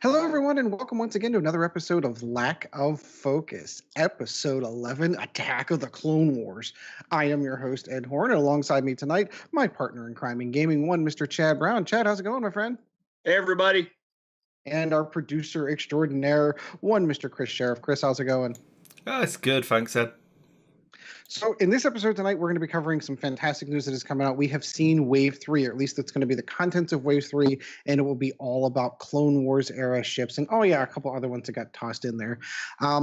Hello, everyone, and welcome once again to another episode of Lack of Focus, episode 11, Attack of the Clone Wars. I am your host, Ed Horn, and alongside me tonight, my partner in crime in gaming, one, Mr. Chad Brown. Chad, how's it going, my friend? Hey, everybody. And our producer extraordinaire, one, Mr. Chris Sheriff. Chris, how's it going? Oh, it's good, thanks, Ed. So in this episode tonight, we're going to be covering some fantastic news that is coming out. We have seen Wave 3, or at least it's going to be the contents of Wave 3, and it will be all about Clone Wars era ships. And a couple other ones that got tossed in there.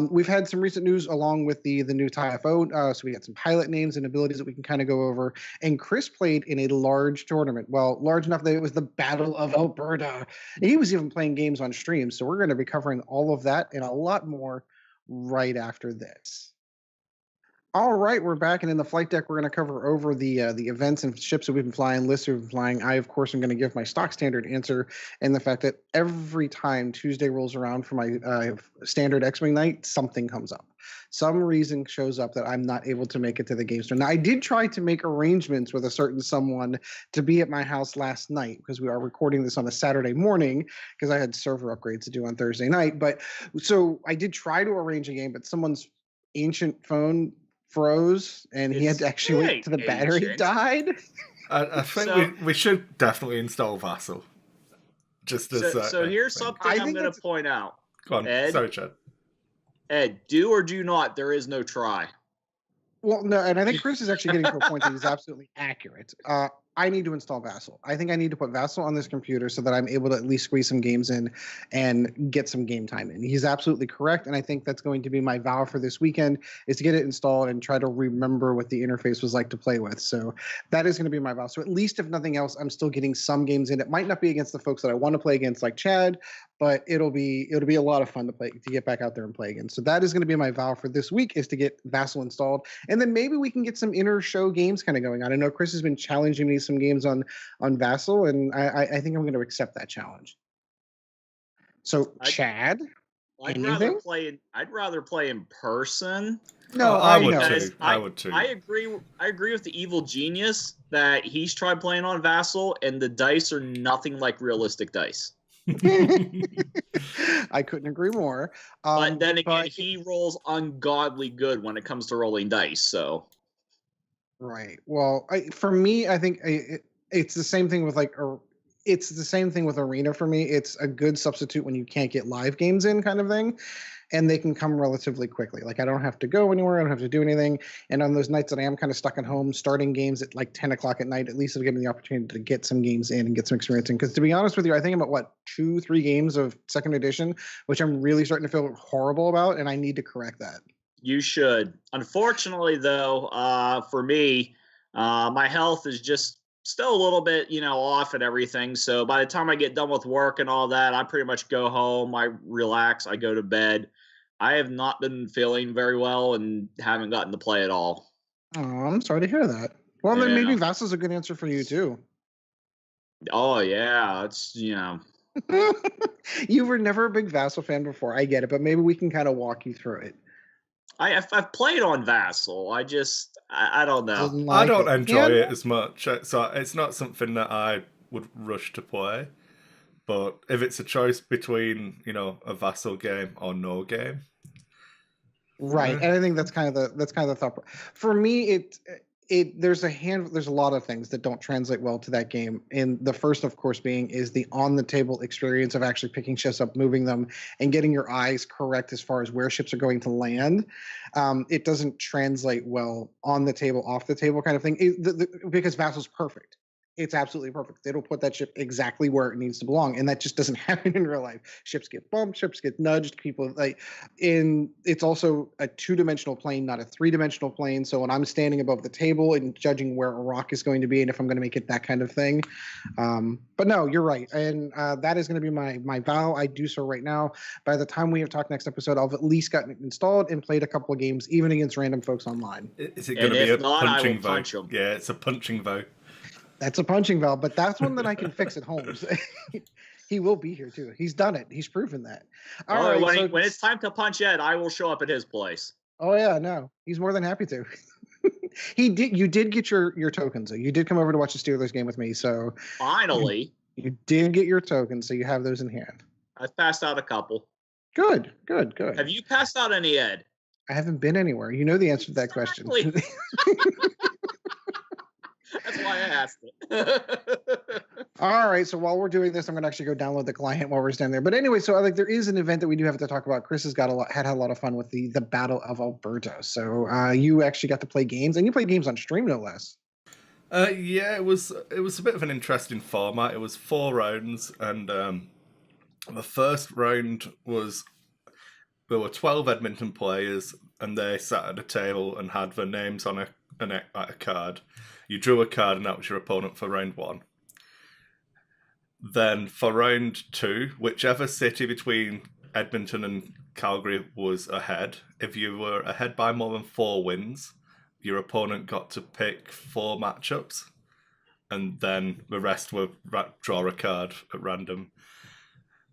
We've had some recent news along with the new TIFO, so we got some pilot names and abilities that we can kind of go over. And Chris played in a large tournament. Well, large enough that it was the Battle of Alberta. And he was even playing games on stream. So we're going to be covering all of that and a lot more right after this. All right, we're back, and in the flight deck, we're going to cover over the events and ships that we've been flying, lists we've been flying. I, of course, am going to give my stock standard answer, and the fact that every time Tuesday rolls around for my standard X-Wing night, something comes up. Some reason shows up that I'm not able to make it to the game store. Now, I did try to make arrangements with a certain someone to be at my house last night, because we are recording this on a Saturday morning, because I had server upgrades to do on Thursday night. But so I did try to arrange a game, but someone's ancient phone froze, and he had to actually wait till the battery died. I think we should definitely install Vassal. Just as so here's something I'm going to point out. Go on, Ed, sorry, Chad. Ed, do or do not, there is no try. Well, no, and I think Chris is actually getting to a point that he's absolutely accurate. I need to install Vassal. I think I need to put Vassal on this computer so that I'm able to at least squeeze some games in and get some game time in. He's absolutely correct, and I think that's going to be my vow for this weekend, is to get it installed and try to remember what the interface was like to play with. So that is going to be my vow. So at least, if nothing else, I'm still getting some games in. It might not be against the folks that I want to play against, like Chad, but it'll be a lot of fun to get back out there and play again. So that is going to be my vow for this week, is to get Vassal installed, and then maybe we can get some inner show games kind of going on. I know Chris has been challenging me some games on Vassal, and I think I'm going to accept that challenge. So Chad, I'd rather play in person. No, I would too. I agree with the evil genius that he's tried playing on Vassal, and the dice are nothing like realistic dice. I couldn't agree more. But then again, he rolls ungodly good when it comes to rolling dice. So, right. Well, for me, I think it's the same thing with it's the same thing with Arena for me. It's a good substitute when you can't get live games in, kind of thing. And they can come relatively quickly. Like, I don't have to go anywhere. I don't have to do anything. And on those nights that I am kind of stuck at home, starting games at like 10 o'clock at night, at least it'll give me the opportunity to get some games in and get some experience in. Because to be honest with you, I think I'm at 2-3 games of second edition, which I'm really starting to feel horrible about, and I need to correct that. You should. Unfortunately, though, for me, my health is just still a little bit, off and everything. So by the time I get done with work and all that, I pretty much go home, I relax, I go to bed. I have not been feeling very well and haven't gotten to play at all. Oh, I'm sorry to hear that. Well, then maybe Vassal's a good answer for you too. Oh yeah, it's You were never a big Vassal fan before. I get it, but maybe we can kind of walk you through it. I've played on Vassal. I don't know. I don't enjoy it as much, so it's not something that I would rush to play. But if it's a choice between, a Vassal game or no game, right? And I think that's kind of the thought. For me, there's a lot of things that don't translate well to that game. And the first, of course, is the on the table experience of actually picking ships up, moving them, and getting your eyes correct as far as where ships are going to land. It doesn't translate well on the table, off the table kind of thing, because Vassal's perfect. It's absolutely perfect. It'll put that ship exactly where it needs to belong, and that just doesn't happen in real life. Ships get bumped, ships get nudged. It's also a 2-dimensional plane, not a 3-dimensional plane. So when I'm standing above the table and judging where a rock is going to be, and if I'm going to make it that kind of thing, but no, you're right, and that is going to be my vow. I do so right now. By the time we have talked next episode, I'll have at least gotten it installed and played a couple of games, even against random folks online. Is it going to be a punching vote? Yeah, it's a punching vote. That's a punching valve, but that's one that I can fix at home. He will be here too. He's done it. He's proven that. All right. When it's time to punch Ed, I will show up at his place. Oh yeah, no, he's more than happy to. You did get your tokens. You did come over to watch the Steelers game with me. So finally, you did get your tokens. So you have those in hand. I've passed out a couple. Good, good, good. Have you passed out any, Ed? I haven't been anywhere. You know the answer to that question. Exactly. That's why I asked it. All right. So while we're doing this, I'm going to actually go download the client while we're standing there. But anyway, so like there is an event that we do have to talk about. Chris has got had a lot of fun with the Battle of Alberta. So you actually got to play games, and you played games on stream, no less. Yeah, it was a bit of an interesting format. It was 4 rounds, and the first round was there were 12 Edmonton players, and they sat at a table and had their names on a card. You drew a card, and that was your opponent for round 1. Then for round 2, whichever city between Edmonton and Calgary was ahead, if you were ahead by more than 4 wins, your opponent got to pick 4 matchups, and then the rest were draw a card at random.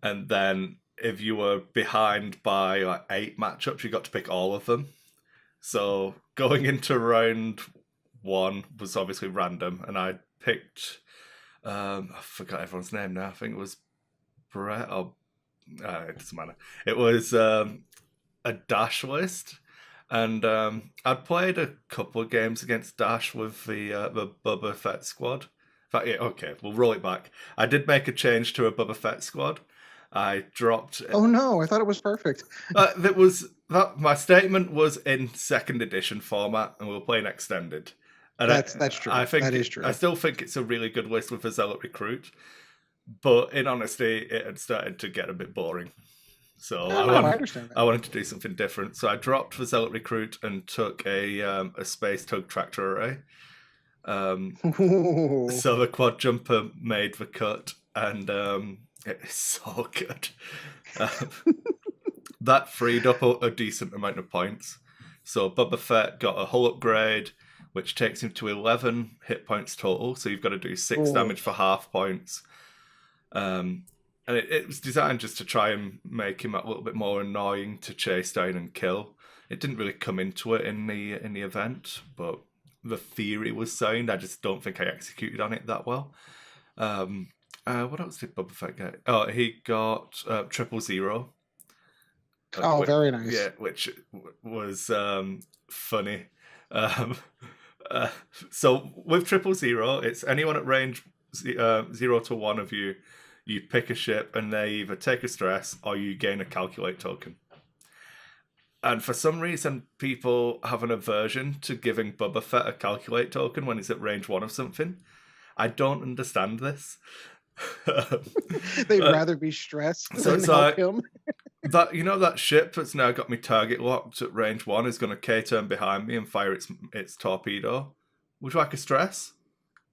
And then if you were behind by like 8 matchups, you got to pick all of them. So going into round 1 was obviously random, and I picked I forgot everyone's name now. I think it was Brett or it doesn't matter. It was a Dash list, and I'd played a couple of games against Dash with the Boba Fett squad. In fact, yeah, okay, we'll roll it back. I did make a change to a Boba Fett squad. I dropped. Oh no! I thought it was perfect. My statement was in 2nd edition format, and we were playing extended. And that's true. I think that is true. I still think it's a really good list with a Zealot Recruit, but in honesty, it had started to get a bit boring. So I understand that. I wanted to do something different. So I dropped the Zealot Recruit and took a Space Tug Tractor Array. So the Quad Jumper made the cut, and it's so good. That freed up a decent amount of points. So Boba Fett got a hull upgrade, which takes him to 11 hit points total. So you've got to do 6 damage for half points. And it was designed just to try and make him a little bit more annoying to chase down and kill. It didn't really come into it in the event, but the theory was sound. I just don't think I executed on it that well. What else did Boba Fett get? Oh, he got 000. Very nice. Yeah, which was funny. So with 000, it's anyone at range 0 to 1 of you. You pick a ship, and they either take a stress or you gain a calculate token. And for some reason, people have an aversion to giving Boba Fett a calculate token when he's at range 1 of something. I don't understand this. They'd rather be stressed than help him. That ship that's now got me target locked at range 1 is going to K-turn behind me and fire its torpedo. Would you like a stress?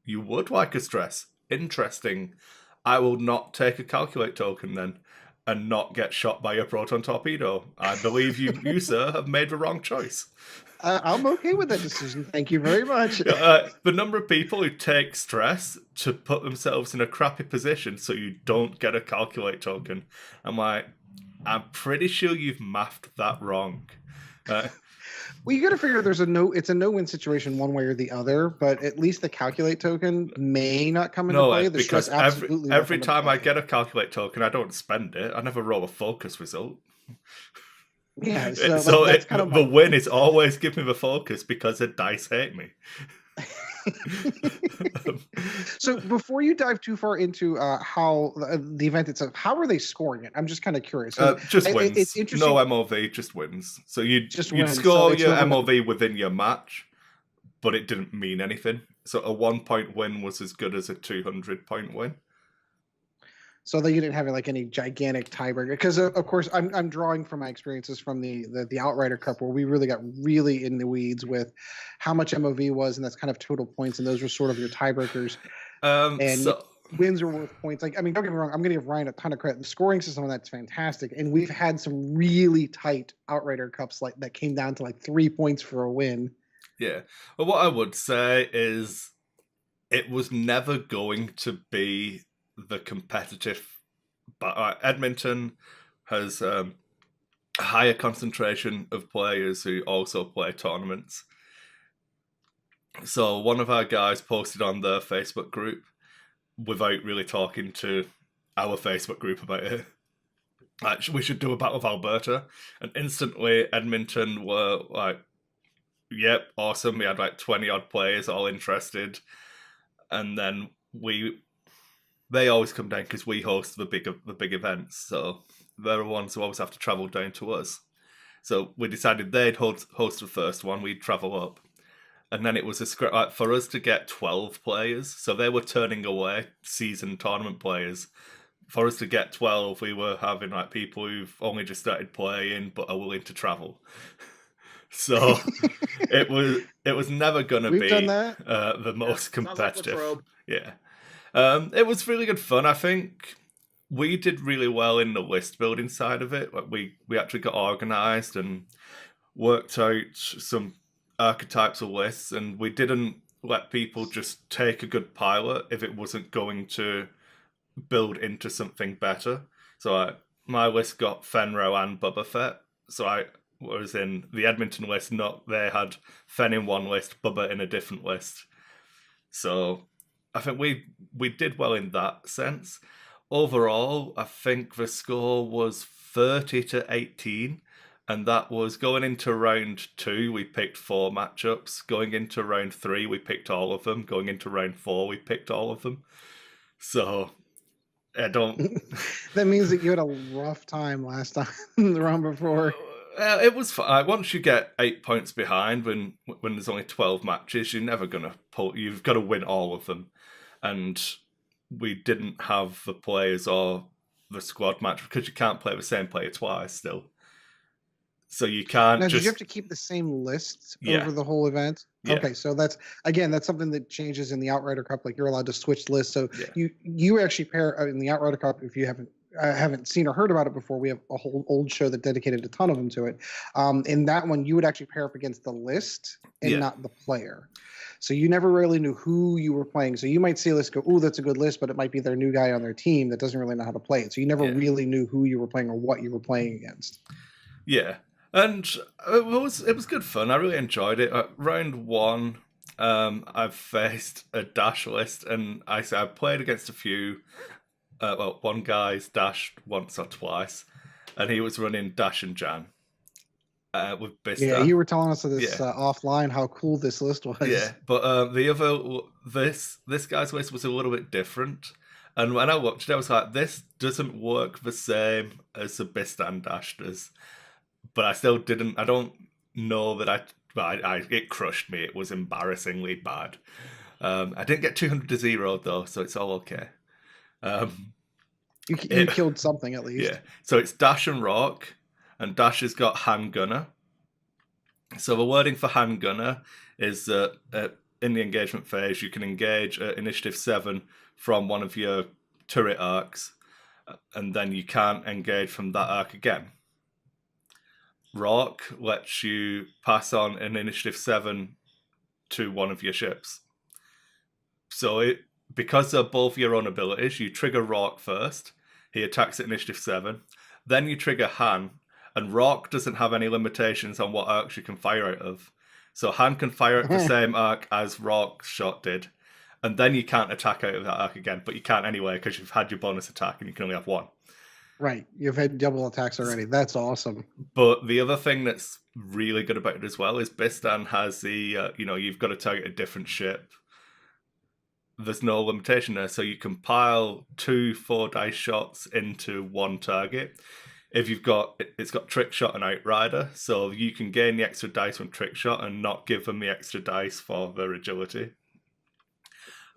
You would like a stress. Interesting. I will not take a calculate token then and not get shot by a proton torpedo. I believe you sir, have made the wrong choice. I'm okay with that decision. Thank you very much. The number of people who take stress to put themselves in a crappy position so you don't get a calculate token. I'm pretty sure you've mathed that wrong. Well, you got to figure it's a no-win situation one way or the other, but at least the calculate token may not come into play. Because every time I get a calculate token, I don't spend it. I never roll a focus result. Yeah, the win is always give me the focus because the dice hate me. So before you dive too far into how the event itself, how are they scoring it? I'm just kind of curious. Just wins. It's interesting. No MOV, just wins. So you'd score so your MOV within your match, but it didn't mean anything. So a 1-point win was as good as a 200-point win. So that you didn't have like any gigantic tiebreaker, because of course I'm drawing from my experiences from the Outrider Cup, where we really got in the weeds with how much MOV was, and that's kind of total points, and those were sort of your tiebreakers. Wins are worth points. Like, I mean, don't get me wrong, I'm going to give Ryan a ton of credit. The scoring system on that's fantastic, and we've had some really tight Outrider Cups like that came down to like 3 points for a win. Yeah. Well, what I would say is it was never going to be the competitive, but Edmonton has a higher concentration of players who also play tournaments. So one of our guys posted on the Facebook group without really talking to our Facebook group about it. like, we should do a Battle of Alberta. And instantly Edmonton were like, yep, awesome. We had like 20 odd players all interested. And then they always come down because we host the big events. So they're the ones who always have to travel down to us. So we decided they'd host the first one, we'd travel up. And then it was a script like, for us to get 12 players. So they were turning away seasoned tournament players. For us to get 12, we were having like people who've only just started playing but are willing to travel. So it was never going to be the most competitive. Yeah. It was really good fun. I think we did really well in the list building side of it. Like we actually got organized and worked out some archetypes of lists, and we didn't let people just take a good pilot if it wasn't going to build into something better. So my list got Fenro and Boba Fett. So I was in the Edmonton list, they had Fen in one list, Bubba in a different list. So I think we did well in that sense. Overall, I think the score was 30-18, and that was going into round 2, we picked 4 matchups. Going into round 3, we picked all of them. Going into round 4, we picked all of them. So I don't. That means that you had a rough time last time, the round before. It was fine. Once you get 8 points behind, when there's only 12 matches, you're never gonna pull. You've got to win all of them, and we didn't have the players or the squad match because you can't play the same player twice still. So you can't. Now, did you have to keep the same list over the whole event? Yeah. Okay, so that's something that changes in the Outrider Cup. Like, you're allowed to switch lists. So you actually pair in the Outrider Cup. If you haven't seen or heard about it before, we have a whole old show that dedicated a ton of them to it. In that one, you would actually pair up against the list and not the player. So you never really knew who you were playing. So you might see a list, go, "Oh, that's a good list," but it might be their new guy on their team that doesn't really know how to play it. So you never really knew who you were playing or what you were playing against. Yeah. And it was good fun. I really enjoyed it. Round 1, I've faced a Dash list, and I played against a few. One guy's dashed once or twice, and he was running Dash and Jan with Bista. Yeah, you were telling us this offline how cool this list was. Yeah, but the other this guy's list was a little bit different. And when I looked at it, I was like, this doesn't work the same as the Bista and Dash does. But I still didn't. I don't know that it crushed me. It was embarrassingly bad. I didn't get 200-0 though, so it's all okay. You killed something at least. Yeah. So it's Dash and Rock, and Dash has got Handgunner. So the wording for Handgunner is that in the engagement phase, you can engage at Initiative 7 from one of your turret arcs, and then you can't engage from that arc again. Rock lets you pass on an Initiative 7 to one of your ships. So because they're both your own abilities, you trigger Rock first. He attacks at Initiative 7. Then you trigger Han, and Rock doesn't have any limitations on what arcs you can fire out of. So Han can fire at the same arc as Rock's shot did. And then you can't attack out of that arc again, but you can't anyway because you've had your bonus attack and you can only have one. Right. You've had double attacks already. That's awesome. But the other thing that's really good about it as well is Bistan has the, you've got to target a different ship. There's no limitation there. So you can pile 2 4-dice shots into one target. If it's got Trick Shot and Outrider. So you can gain the extra dice from Trick Shot and not give them the extra dice for their agility.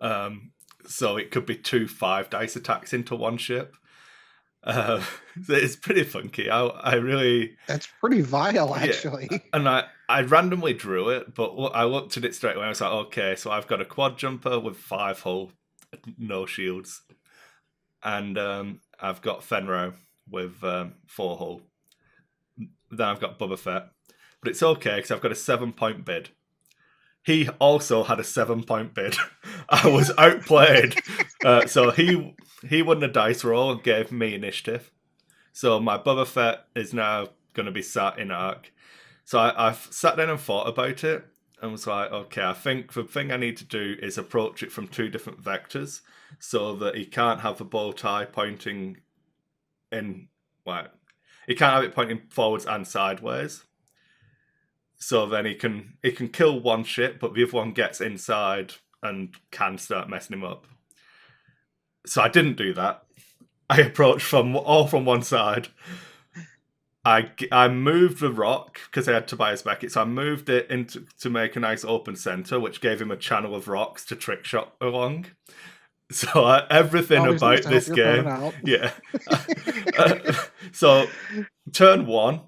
So it could be 2 5-dice attacks into one ship. It's pretty funky. I really... That's pretty vile, actually. Yeah. And I randomly drew it, but I looked at it straight away. I was like, okay, so I've got a quad jumper with 5 hull, no shields. And I've got Fenro with 4 hull. Then I've got Boba Fett. But it's okay, because I've got a 7-point bid. He also had a 7-point bid. I was outplayed. So he won the dice roll and gave me initiative. So my Boba Fett is now going to be sat in arc. So I've sat down and thought about it and was like, okay, I think the thing I need to do is approach it from 2 different vectors so that he can't have the bow tie pointing in like he can't have it pointing forwards and sideways. So then he can kill one ship, but the other one gets inside and can start messing him up. So I didn't do that. I approached from one side. I moved the rock because I had Tobias Beckett, so I moved it into to make a nice open center, which gave him a channel of rocks to trick shot along. So everything Always nice about to this help your game, opponent out. yeah. So turn 1,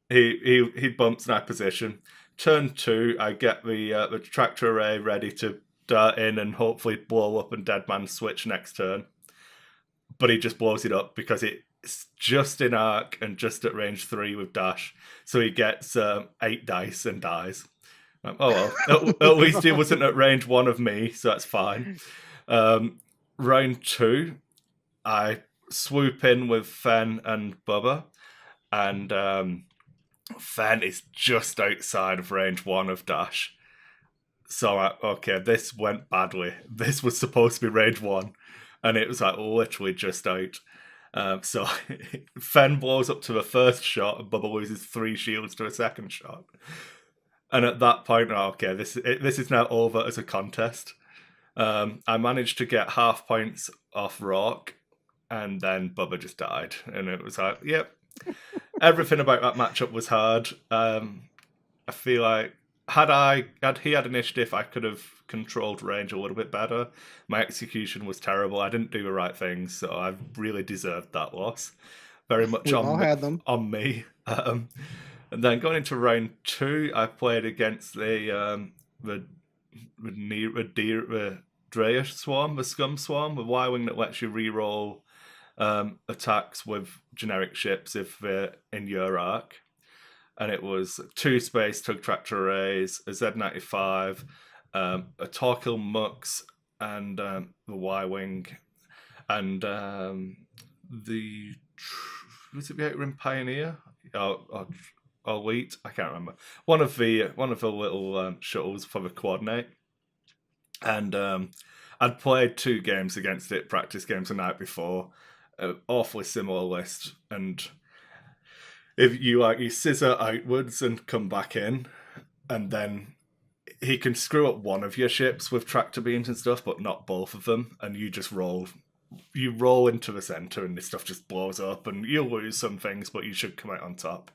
he bumps my position. Turn 2, I get the tractor array ready to dart in and hopefully blow up and Deadman switch next turn. But he just blows it up because it's just in arc and just at range 3 with dash. So he gets 8 dice and dies. Oh well, at least he wasn't at range 1 of me, so that's fine. Round 2, I swoop in with Fen and Bubba, and Fen is just outside of range 1 of dash. So, okay, this went badly. This was supposed to be range 1, and it was like literally just out. So Fen blows up to the first shot, and Bubba loses 3 shields to a second shot. And at that point, okay, this is now over as a contest. I managed to get half points off Rock, and then Bubba just died. And it was like, yep. Everything about that matchup was hard. I feel like had he had initiative, I could have controlled range a little bit better. My execution was terrible. I didn't do the right things, so I really deserved that loss. Very much on me. And then going into round 2, I played against the Dreyer Swarm, the Scum Swarm, the Y-Wing that lets you reroll attacks with generic ships if they're in your arc. And it was 2 space tug tractor arrays, a Z95, a Torquil Mux, and the Y-Wing, and the was it the Outer Pioneer? Or Elite? I can't remember. One of the little shuttles for the coordinate. And I'd played 2 games against it, practice games the night before. An awfully similar list, and if you scissor outwards and come back in, and then he can screw up one of your ships with tractor beams and stuff, but not both of them, and you just roll into the center and this stuff just blows up, and you'll lose some things, but you should come out on top.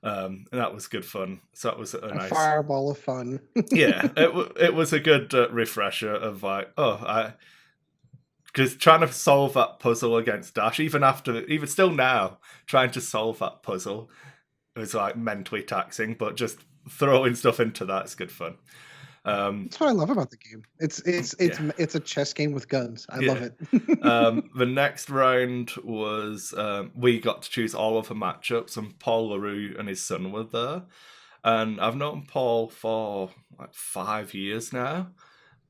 And that was good fun. So that was a nice fireball of fun. Yeah, it was a good refresher of like, because trying to solve that puzzle against Dash, even still now, trying to solve that puzzle was like mentally taxing, but just throwing stuff into that's good fun. That's what I love about the game. It's a chess game with guns. I love it. The next round was we got to choose all of the matchups, and Paul LaRue and his son were there. And I've known Paul for like 5 years now,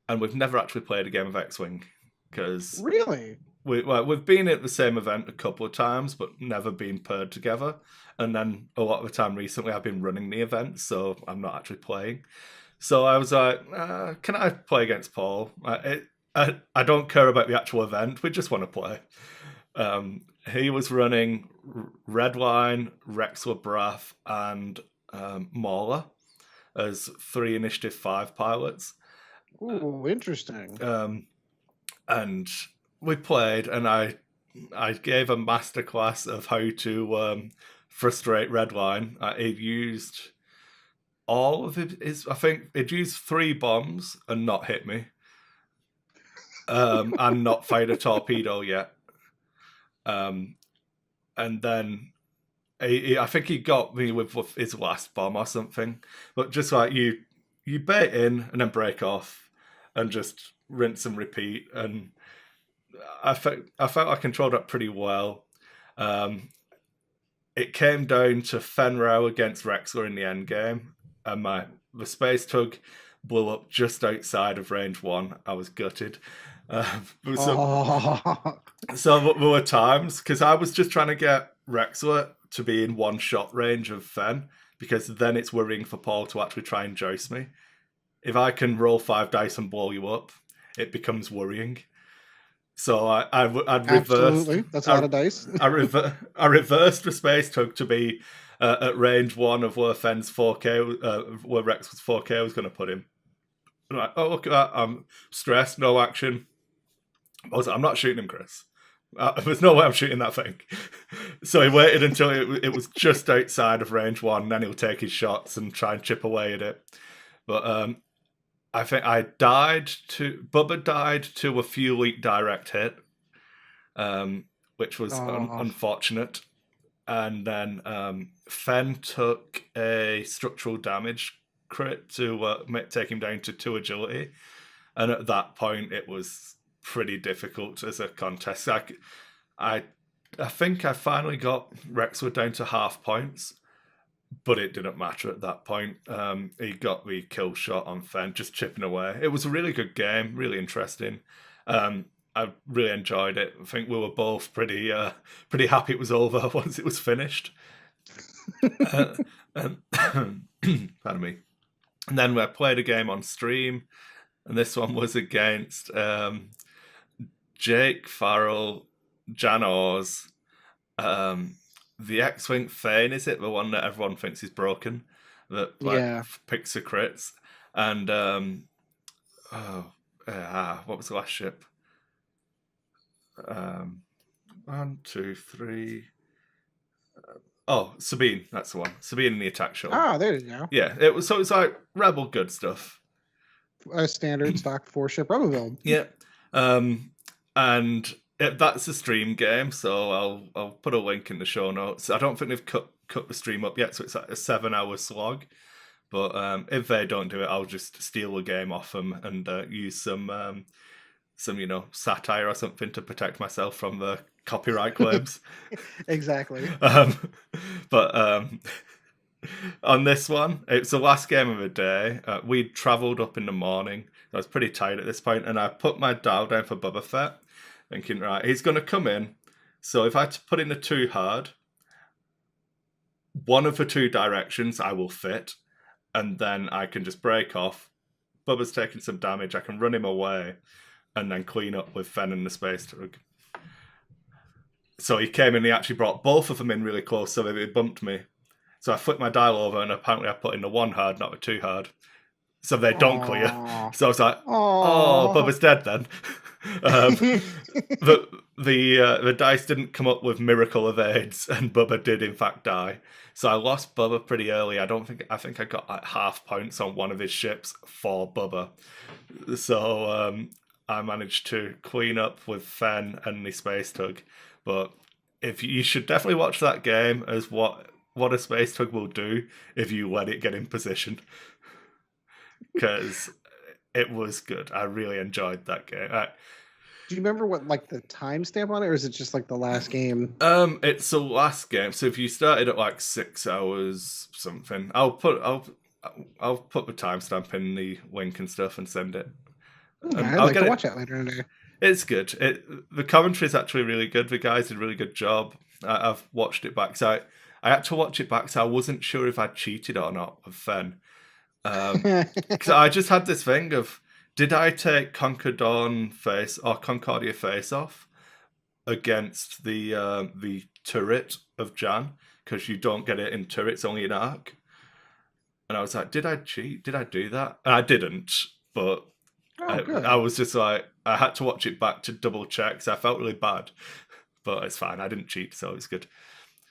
and we've never actually played a game of X-Wing. Because really, we've been at the same event a couple of times, but never been paired together. And then a lot of the time recently, I've been running the event, so I'm not actually playing. So I was like, "Can I play against Paul? I don't care about the actual event. We just want to play." He was running Redline, Rexler Brath, and Mauler as 3 Initiative 5 pilots. Ooh, interesting. And we played, and I gave a masterclass of how to frustrate Redline. It used all of his. I think it used 3 bombs and not hit me, and not fired a torpedo yet. And then I think he got me with his last bomb or something. But just like you bait in and then break off, and just rinse and repeat, and I felt I controlled that pretty well. It came down to Fenrow against Rexler in the end game, and the space tug blew up just outside of range 1. I was gutted. So there were times, because I was just trying to get Rexler to be in 1-shot range of Fen, because then it's worrying for Paul to actually try and joust me. If I can roll 5 dice and blow you up, it becomes worrying. So I'd reversed. Absolutely, that's a lot of dice. I reversed the Space Tug to be at range 1 of where Fenn's 4K, where Rex was 4K was going to put him. I'm like, oh, look at that. I'm stressed, no action. I'm not shooting him, Chris. There's no way I'm shooting that thing. So he waited until it was just outside of range 1, then he'll take his shots and try and chip away at it. But I think Bubba died to a fuel leak direct hit, which was unfortunate. And then Fenn took a structural damage crit to take him down to 2 agility. And at that point, it was pretty difficult as a contest. I think I finally got Rexwood down to half points, but it didn't matter at that point. He got the kill shot on Fenn, just chipping away. It was a really good game, really interesting. I really enjoyed it. I think we were both pretty happy it was over once it was finished. Pardon me. And then we played a game on stream, and this one was against Jake Farrell, Jan Oars, the X-Wing Thane, is it? The one that everyone thinks is broken, that picks the crits. And what was the last ship? 1, 2, 3. Sabine, that's the one. Sabine in the attack shuttle. Ah, there you go. Yeah, it was like Rebel good stuff. A standard stock 4-ship Rebel build. Yeah, and that's a stream game, so I'll put a link in the show notes. I don't think they've cut the stream up yet, so it's like a 7-hour slog. But if they don't do it, I'll just steal a game off them and use some satire or something to protect myself from the copyright claims. Exactly. But on this one, it's the last game of the day. We'd travelled up in the morning. I was pretty tired at this point, and I put my dial down for Boba Fett, thinking, right, he's going to come in. So if I put in the 2 hard, one of the 2 directions I will fit, and then I can just break off. Bubba's taking some damage. I can run him away, and then clean up with Fenn and the Space Tug. So he came in, he actually brought both of them in really close, so they bumped me. So I flipped my dial over, and apparently I put in the 1 hard, not the 2 hard. So they don't clear. So I was like, Bubba's dead then. The dice didn't come up with miracle evades, and Bubba did in fact die. So I lost Bubba pretty early. I think I got like half points on one of his ships for Bubba. So I managed to clean up with Fenn and the Space Tug. But you should definitely watch that game as what a Space Tug will do if you let it get in position. Because it was good. I really enjoyed that game. Do you remember what like the timestamp on it, or is it just like the last game? It's the last game. So if you started at like 6 hours something, I'll put the timestamp in the link and stuff and send it. I'd like to watch that later in the day. It's good. The commentary is actually really good. The guys did a really good job. I've watched it back. So I had to watch it back, so I wasn't sure if I'd cheated or not with Fenn. Because I just had this thing of, did I take Concordia face off against the turret of Jan? Because you don't get it in turrets, only in arc. And I was like, did I cheat? Did I do that? And I didn't, but I was just like, I had to watch it back to double check, so I felt really bad. But it's fine. I didn't cheat, so it's good.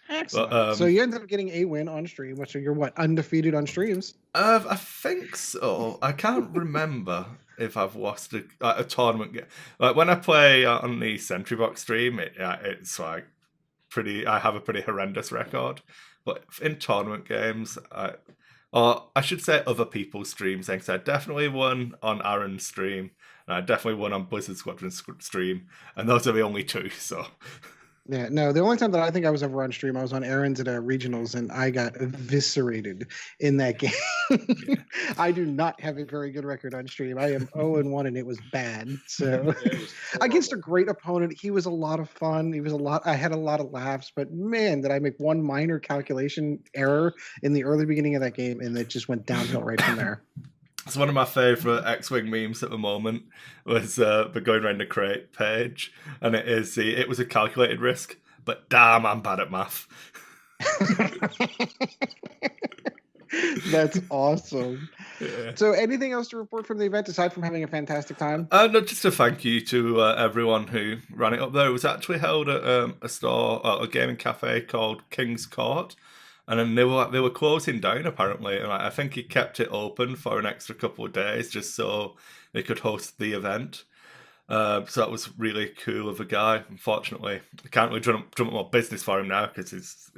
Excellent. But, so you ended up getting a win on stream, which you're undefeated on streams? I think so. I can't remember if I've lost a tournament game. Like when I play on the Sentry Box stream, it's like I have a pretty horrendous record. But in tournament games, or I should say other people's streams, because I definitely won on Aaron's stream, and I definitely won on Blizzard Squadron's stream, and those are the only 2, so... Yeah, no, the only time that I think I was ever on stream, I was on Aaron's at regionals, and I got eviscerated in that game. I do not have a very good record on stream. I am 0-1, and it was bad. So against a great opponent, he was a lot of fun. I had a lot of laughs, but man, did I make one minor calculation error in the early beginning of that game, and it just went downhill right from there. So one of my favourite X-Wing memes at the moment was the going around the crate page, and it was a calculated risk, but damn, I'm bad at math. That's awesome. Yeah. So, anything else to report from the event aside from having a fantastic time? No, just a thank you to everyone who ran it up there. It was actually held at a store, a gaming cafe called King's Court, and then they were closing down apparently, and I think he kept it open for an extra couple of days just so they could host the event. So that was really cool of a guy. Unfortunately, I can't really drum up more business for him now because it's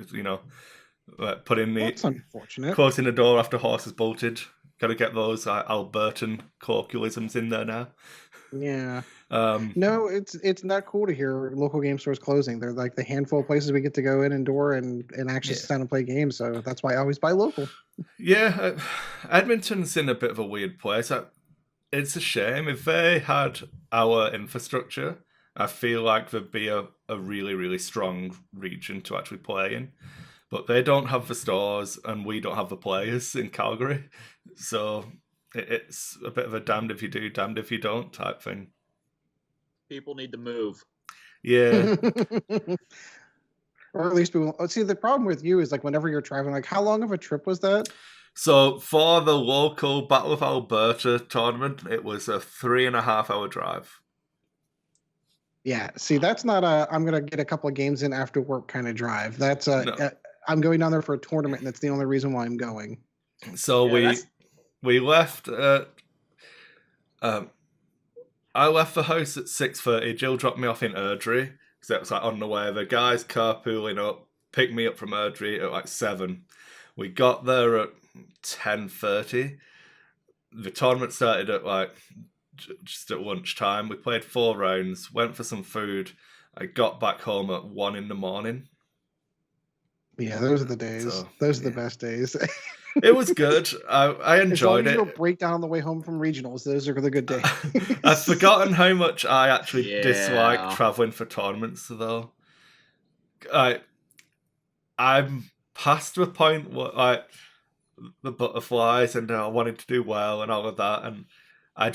putting That's unfortunate. closing the door after horses bolted. Got to get those Albertan colloquialisms in there now. Yeah. No, it's not cool to hear local game stores closing. They're like the handful of places we get to go in indoor and actually sit down and play games. So that's why I always buy local. Yeah, Edmonton's in a bit of a weird place. It's a shame. If they had our infrastructure, I feel like there'd be a really, really strong region to actually play in. But they don't have the stores, and we don't have the players in Calgary. So it's a bit of a damned if you do, damned if you don't type thing. People need to move. Yeah. Or at least people. See, the problem with you is like whenever you're traveling, like how long of a trip was that? So for the local Battle of Alberta tournament, it was a 3.5 hour drive. Yeah. See, that's not I'm gonna get a couple of games in after work kind of drive. That's No. I'm going down there for a tournament, and that's the only reason why I'm going. So we left. I left the house at 6:30. Jill dropped me off in Erdrey because that was like on the way. The guys carpooling up, picked me up from Erdrey at like 7. We got there at 10:30. The tournament started at like just at lunchtime. We played 4 rounds, went for some food. I got back home at 1 in the morning. Yeah, those are the days. So, those are the best days. It was good. I enjoyed as long as it. you don't break down on the way home from regionals, those are the good days. I've forgotten how much I actually dislike traveling for tournaments, though. I'm past the point where like the butterflies and I wanted to do well and all of that, and I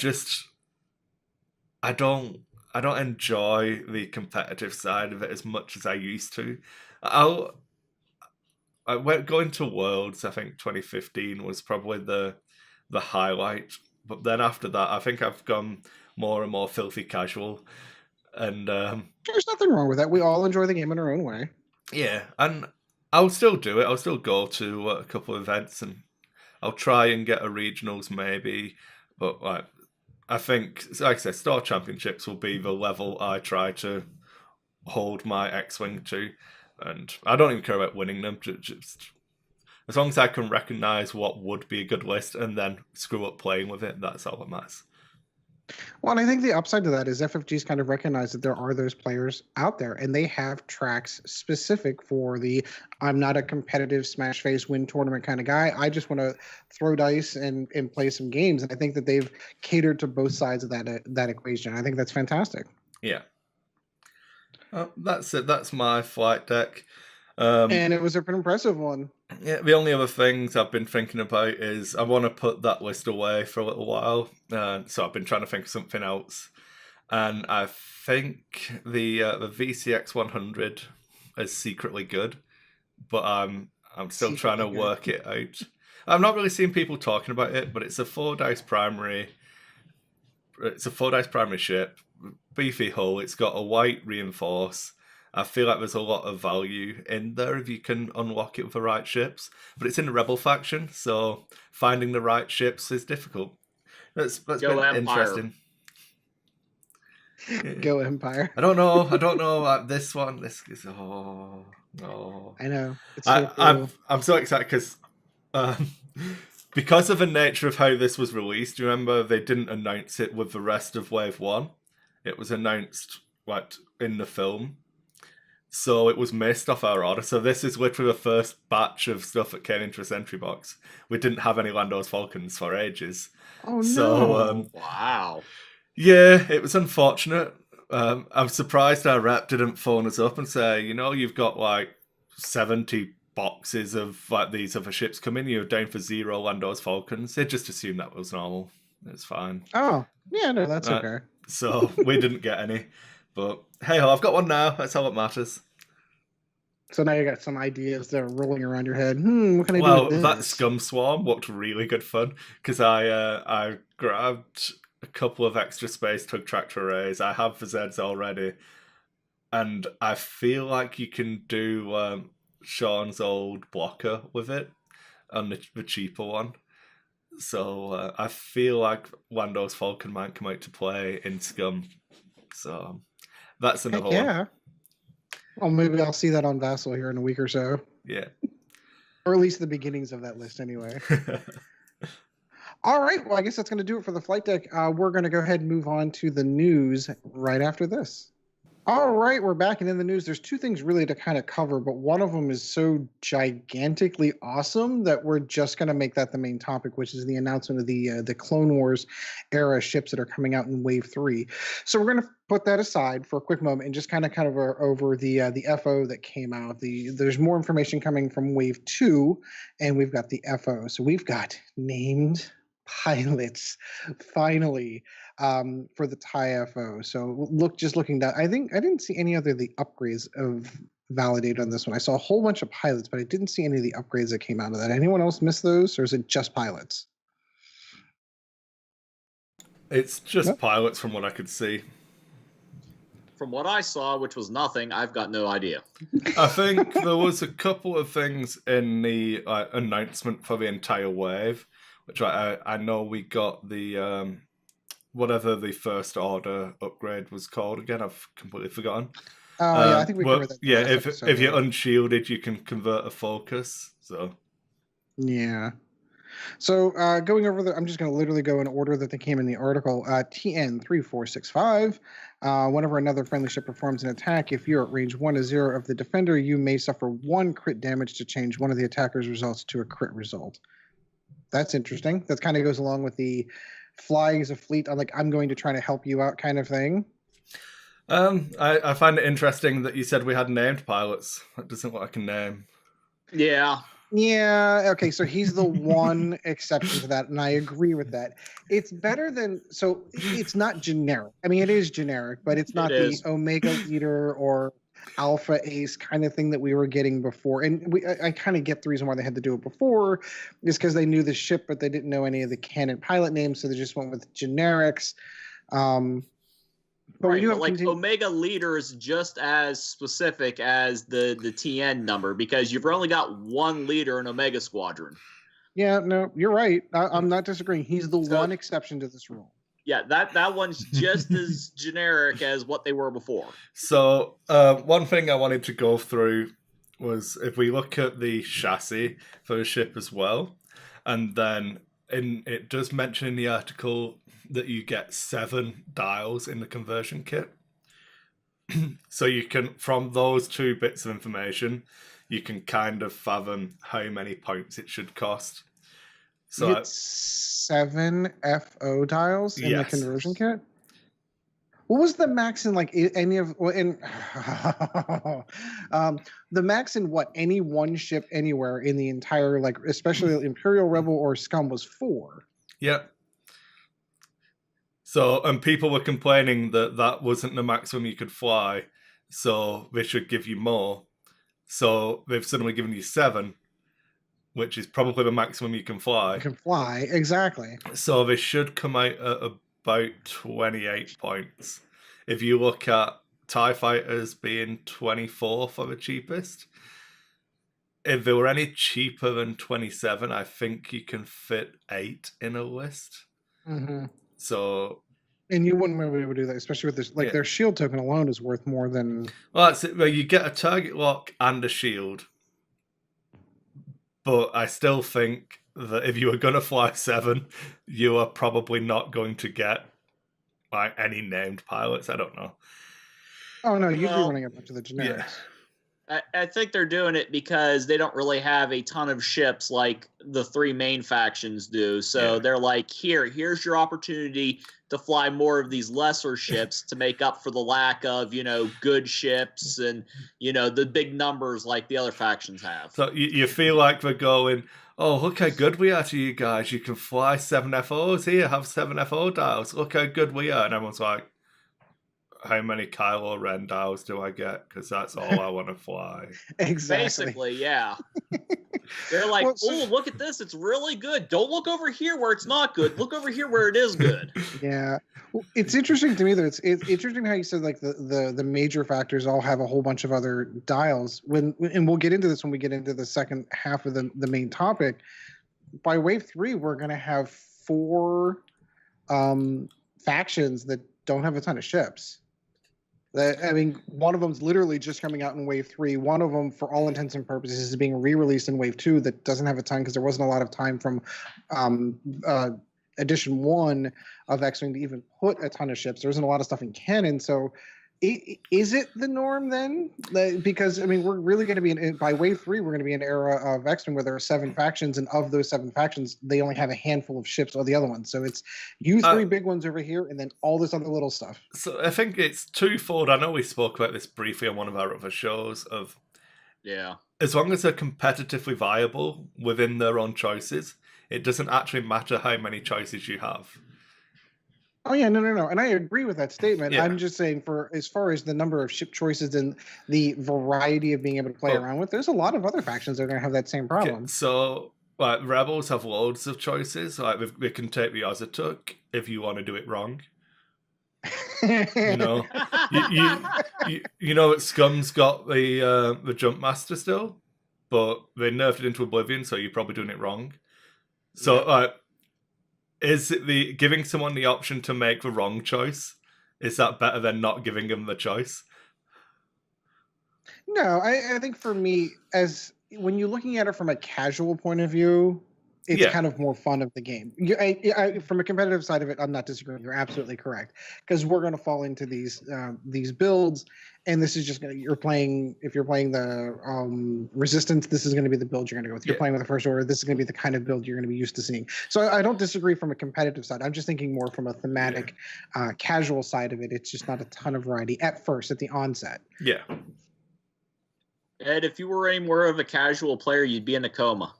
don't enjoy the competitive side of it as much as I used to. I went going to Worlds. I think 2015 was probably the highlight, but then after that, I think I've gone more and more filthy casual, and there's nothing wrong with that. We all enjoy the game in our own way. Yeah, and I'll still do it. I'll still go to a couple of events, and I'll try and get a regionals maybe. But like, I think, like I said, Store Championships will be the level I try to hold my X-Wing to. And I don't even care about winning them. Just as long as I can recognise what would be a good list and then screw up playing with it, that's all that matters. Well, and I think the upside to that is FFG's kind of recognized that there are those players out there, and they have tracks specific for the I'm not a competitive smash face win tournament kind of guy. I just want to throw dice and play some games. And I think that they've catered to both sides of that equation. I think that's fantastic. Yeah. That's it. That's my flight deck. And it was a pretty impressive one. Yeah, the only other things I've been thinking about is I want to put that list away for a little while. So I've been trying to think of something else. And I think the VCX 100 is secretly good, but I'm still trying to work it out. I'm not really seeing people talking about it, but it's a 4 dice primary. It's a 4 dice primary ship, beefy hull. It's got a white reinforce. I feel like there's a lot of value in there if you can unlock it with the right ships. But it's in the Rebel faction, so finding the right ships is difficult. That's been interesting. Go Empire. I don't know. This one. This is no. I know. It's so cool. I'm so excited because of the nature of how this was released. Remember, they didn't announce it with the rest of Wave 1. It was announced like in the film. So it was missed off our order. So this is literally the first batch of stuff that came into a Sentry box. We didn't have any Lando's Falcons for ages. Oh, no. Wow. Yeah, it was unfortunate. I'm surprised our rep didn't phone us up and say, you've got like 70 boxes of like these other ships come in. You're down for 0 Lando's Falcons. They just assumed that was normal. It's fine. Oh, yeah, no, that's okay. So we didn't get any. But hey ho, I've got one now. That's all that matters. So now you got some ideas that are rolling around your head. What can I do Well, with this? that Scum Swarm looked really good fun because I grabbed a couple of extra space tug tractor arrays. I have the Zeds already, and I feel like you can do Sean's old blocker with it and the cheaper one. So I feel like Lando's Falcon might come out to play in Scum. So that's another one. Yeah. Well, maybe I'll see that on Vassal here in a week or so. Yeah. Or at least the beginnings of that list anyway. All right. Well, I guess that's going to do it for the flight deck. We're going to go ahead and move on to the news right after this. All right, we're back, and in the news, there's two things really to kind of cover, but one of them is so gigantically awesome that we're just going to make that the main topic, which is the announcement of the Clone Wars era ships that are coming out in Wave 3. So we're going to put that aside for a quick moment and just kind of over the FO that came out. There's more information coming from Wave 2, and we've got the FO. So we've got named pilots finally for the TIE FO. So looking down, I think I didn't see any other of the upgrades of validated on this one. I saw a whole bunch of pilots, but I didn't see any of the upgrades that came out of that. Anyone else miss those, or is it just pilots? It's just pilots from what I could see. From what I saw, which was nothing, I've got no idea. I think there was a couple of things in the announcement for the entire wave, which I know we got the whatever the first order upgrade was called again. I've completely forgotten. Yeah, I think we covered that. Yeah, if you're unshielded, you can convert a focus. So yeah. So going over I'm just going to literally go in order that they came in the article. TN3465. Whenever another friendly ship performs an attack, if you're at range 1 to 0 of the defender, you may suffer 1 crit damage to change one of the attacker's results to a crit result. That's interesting. That kind of goes along with the flying as a fleet on I'm going to try to help you out kind of thing. I find it interesting that you said we had named pilots. That isn't what I can name. Yeah. Yeah, okay, so he's the one exception to that, and I agree with that. It's better than, so it's not generic. I mean, it is generic, but it's not the Omega Leader or Alpha Ace kind of thing that we were getting before. And I kind of get the reason why they had to do it before is because they knew the ship, but they didn't know any of the canon pilot names, so they just went with generics. But Omega Leader is just as specific as the TN number because you've only got one leader in Omega Squadron. Yeah, no, you're right. I'm not disagreeing. He's the one exception to this rule. Yeah, that one's just as generic as what they were before. So one thing I wanted to go through was if we look at the chassis for the ship as well, and then it does mention in the article that you get 7 dials in the conversion kit. So you can, from those 2 bits of information, you can kind of fathom how many points it should cost. So it's 7 FO dials in the conversion kit? What was the max in any of the max in what any one ship anywhere in the entire especially Imperial Rebel or Scum was 4? Yep. So, and people were complaining that wasn't the maximum you could fly, so they should give you more. So they've suddenly given you 7, which is probably the maximum you can fly. You can fly, exactly. So they should come out at about 28 points. If you look at TIE Fighters being 24 for the cheapest, if they were any cheaper than 27, I think you can fit 8 in a list. Mm-hmm. So, and you wouldn't be able to do that, especially with this. Their shield token alone is worth more than. Well, that's it. Well, you get a target lock and a shield, but I still think that if you were going to fly 7, you are probably not going to get any named pilots. I don't know. Oh no, you'd be running a bunch of the generics. I think they're doing it because they don't really have a ton of ships like the three main factions do. So they're like, here's your opportunity to fly more of these lesser ships to make up for the lack of, good ships and, the big numbers like the other factions have. So you feel like we're going, oh, look how good we are to you guys. You can fly 7FOs here, have 7FO dials. Look how good we are. And everyone's like, how many Kylo Ren dials do I get? Because that's all I want to fly. Exactly. Basically, yeah. They're like, oh, look at this. It's really good. Don't look over here where it's not good. Look over here where it is good. Yeah. Well, it's interesting to me that it's interesting how you said like the major factors all have a whole bunch of other dials. And we'll get into this when we get into the second half of the main topic. By wave 3, we're going to have 4 factions that don't have a ton of ships. One of them's literally just coming out in Wave 3. One of them, for all intents and purposes, is being re-released in Wave 2 that doesn't have a ton because there wasn't a lot of time from Edition 1 of X-Wing to even put a ton of ships. There wasn't a lot of stuff in canon, so is it the norm then? Because, we're really going to be, by Wave 3, we're going to be in an era of X-Wing where there are 7 factions, and of those 7 factions, they only have a handful of ships or the other ones. So it's you 3 big ones over here, and then all this other little stuff. So I think it's twofold. I know we spoke about this briefly on one of our other shows of, as long as they're competitively viable within their own choices, it doesn't actually matter how many choices you have. Oh yeah, no, and I agree with that statement. Yeah. I'm just saying, for as far as the number of ship choices and the variety of being able to play around with, there's a lot of other factions that are going to have that same problem. Okay, so, Rebels have loads of choices. Like they can take the Azatuk if you want to do it wrong. you know that Scum's got the Jump Master still, but they nerfed it into Oblivion, so you're probably doing it wrong. So, is it giving someone the option to make the wrong choice? Is that better than not giving them the choice? No, I think for me, when you're looking at it from a casual point of view, it's kind of more fun of the game. From a competitive side of it, I'm not disagreeing. You're absolutely correct, because we're going to fall into these builds, and this is just going to. If you're playing the Resistance, this is going to be the build you're going to go with. If you're playing with the First Order, this is going to be the kind of build you're going to be used to seeing. So I don't disagree from a competitive side. I'm just thinking more from a thematic, casual side of it. It's just not a ton of variety at first, at the onset. Yeah. Ed, if you were any more of a casual player, you'd be in a coma.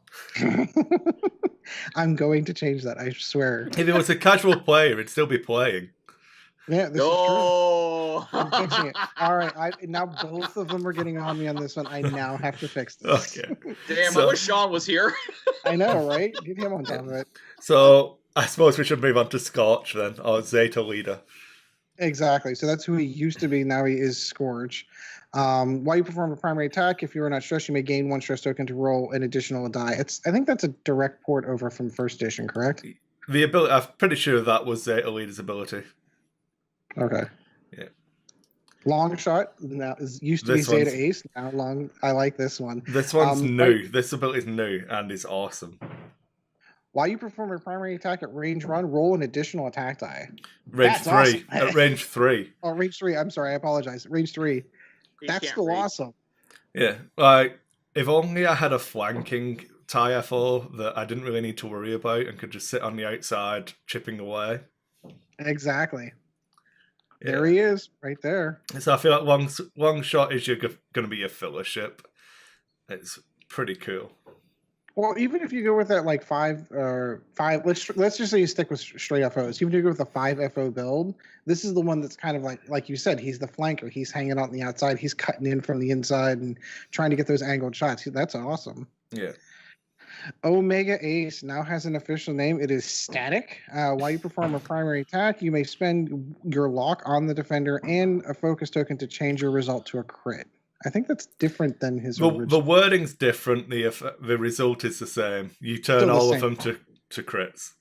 I'm going to change that, I swear. If it was a casual player, it'd still be playing. Yeah, this is true. I'm fixing it. All right, now both of them are getting on me on this one. I now have to fix this. Okay. Damn, I wish Sean was here. I know, right? Get him on top of it. So, I suppose we should move on to Scorch then, or Zeta Leader. Exactly. So that's who he used to be. Now he is Scorch. While you perform a primary attack, if you are not stressed, you may gain 1 stress token to roll an additional die. I think that's a direct port over from first edition, correct? The ability, I'm pretty sure that was Zeta Leader's ability. Okay. Yeah. Long shot now used to be Zeta Ace. Now long. I like this one. This one's new. This ability is new and is awesome. While you perform a primary attack at range 1, roll an additional attack die. Range 3. Awesome. At range 3. Oh, range 3. I'm sorry. I apologize. Range 3. That's still awesome. Yeah. Like, if only I had a flanking TIE FO that I didn't really need to worry about and could just sit on the outside chipping away. Exactly. Yeah. There he is, right there. So I feel like long shot is going to be your filler ship. It's pretty cool. Well, even if you go with that like 5, let's just say you stick with straight FOs. Even if you go with a 5 FO build, this is the one that's kind of like you said, he's the flanker. He's hanging out on the outside. He's cutting in from the inside and trying to get those angled shots. That's awesome. Yeah. Omega Ace now has an official name. It is Static. While you perform a primary attack, you may spend your lock on the defender and a focus token to change your result to a crit. I think that's different than his original. The wording's different. The result is the same. You turn all of them to crits.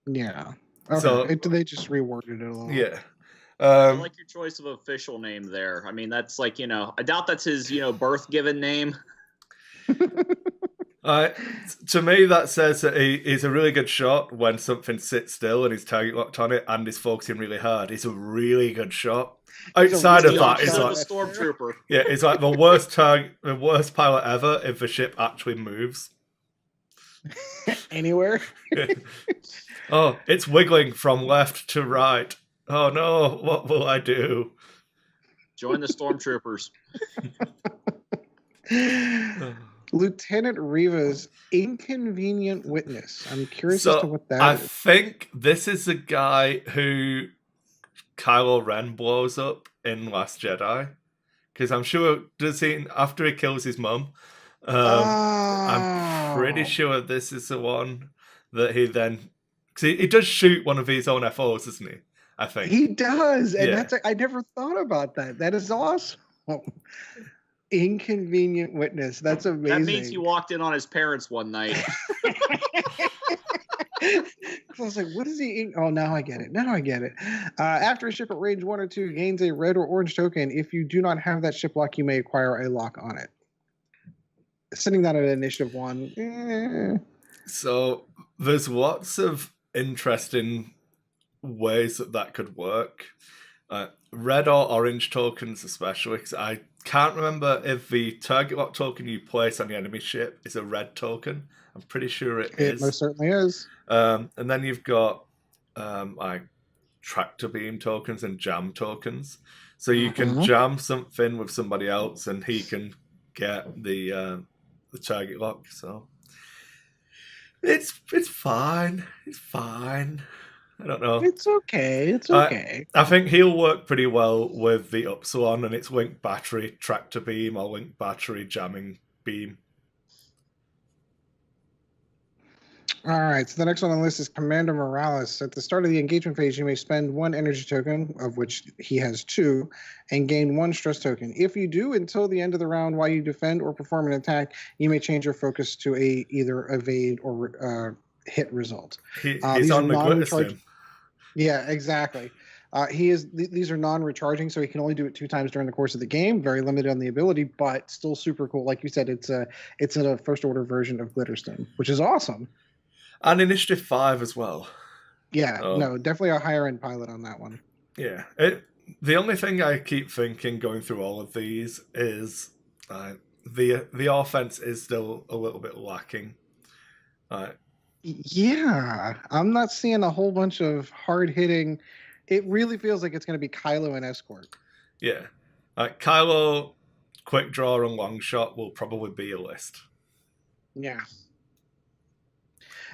Yeah. Okay. So they just reworded it a little. Yeah. I like your choice of official name there. I mean, that's like, I doubt that's his, birth given name. To me, that says that he's a really good shot when something sits still and he's target locked on it and he's focusing really hard. He's a really good shot. Outside of that, he's it's like like the stormtrooper. Yeah, it's like the worst pilot ever if the ship actually moves. Anywhere. Oh, it's wiggling from left to right. Oh no, what will I do? Join the stormtroopers. Lieutenant Riva's inconvenient witness. I'm curious as to what that is. I think this is the guy who Kylo Ren blows up in Last Jedi. Because I'm sure, does he, after he kills his mum, I'm pretty sure this is the one that he then... Because he does shoot one of his own FOs, doesn't he? I think. He does, and I never thought about that. That is awesome. Inconvenient witness. That's amazing. That means he walked in on his parents one night. I was like, what is he eating? Oh, now I get it. After a ship at range 1 or 2 gains a red or orange token, if you do not have that ship lock, you may acquire a lock on it. Sending that at initiative 1. So there's lots of interesting ways that could work. Red or orange tokens especially, because I can't remember if the target lock token you place on the enemy ship is a red token. I'm pretty sure it is. It most certainly is. And then you've got like tractor beam tokens and jam tokens. So you can jam something with somebody else and he can get the target lock. So it's fine. It's fine. I don't know. It's okay. I think he'll work pretty well with the Upsilon and its linked battery tractor beam or linked battery jamming beam. All right, so the next one on the list is Commander Morales. At the start of the engagement phase, you may spend 1 energy token, of which he has 2, and gain 1 stress token. If you do, until the end of the round while you defend or perform an attack, you may change your focus to either evade or hit result. He's on the non-recharging. Yeah, exactly. These are non-recharging, so he can only do it 2 times during the course of the game. Very limited on the ability, but still super cool. Like you said, it's a first order version of Glitterstone, which is awesome. And Initiative 5 as well. Yeah, no, definitely a higher end pilot on that one. Yeah. The only thing I keep thinking going through all of these is the offense is still a little bit lacking. Yeah, I'm not seeing a whole bunch of hard hitting. It really feels like it's going to be Kylo and Escort. Yeah. Kylo, Quick Draw, and Long Shot will probably be a list. Yeah.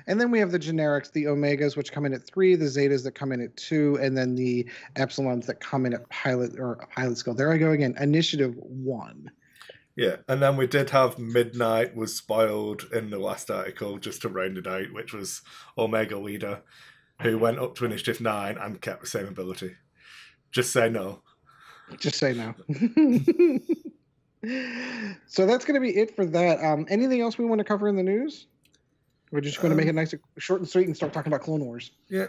And then we have the generics, the Omegas, which come in at 3, the Zetas that come in at 2, and then the Epsilons that come in at pilot skill. There I go again, Initiative 1. Yeah, and then we did have Midnight was spoiled in the last article just to round it out, which was Omega Leader, who went up to Initiative 9 and kept the same ability. Just say no. Just say no. So that's going to be it for that. Anything else we want to cover in the news? We're just going to make it nice, short and sweet, and start talking about Clone Wars. Yeah,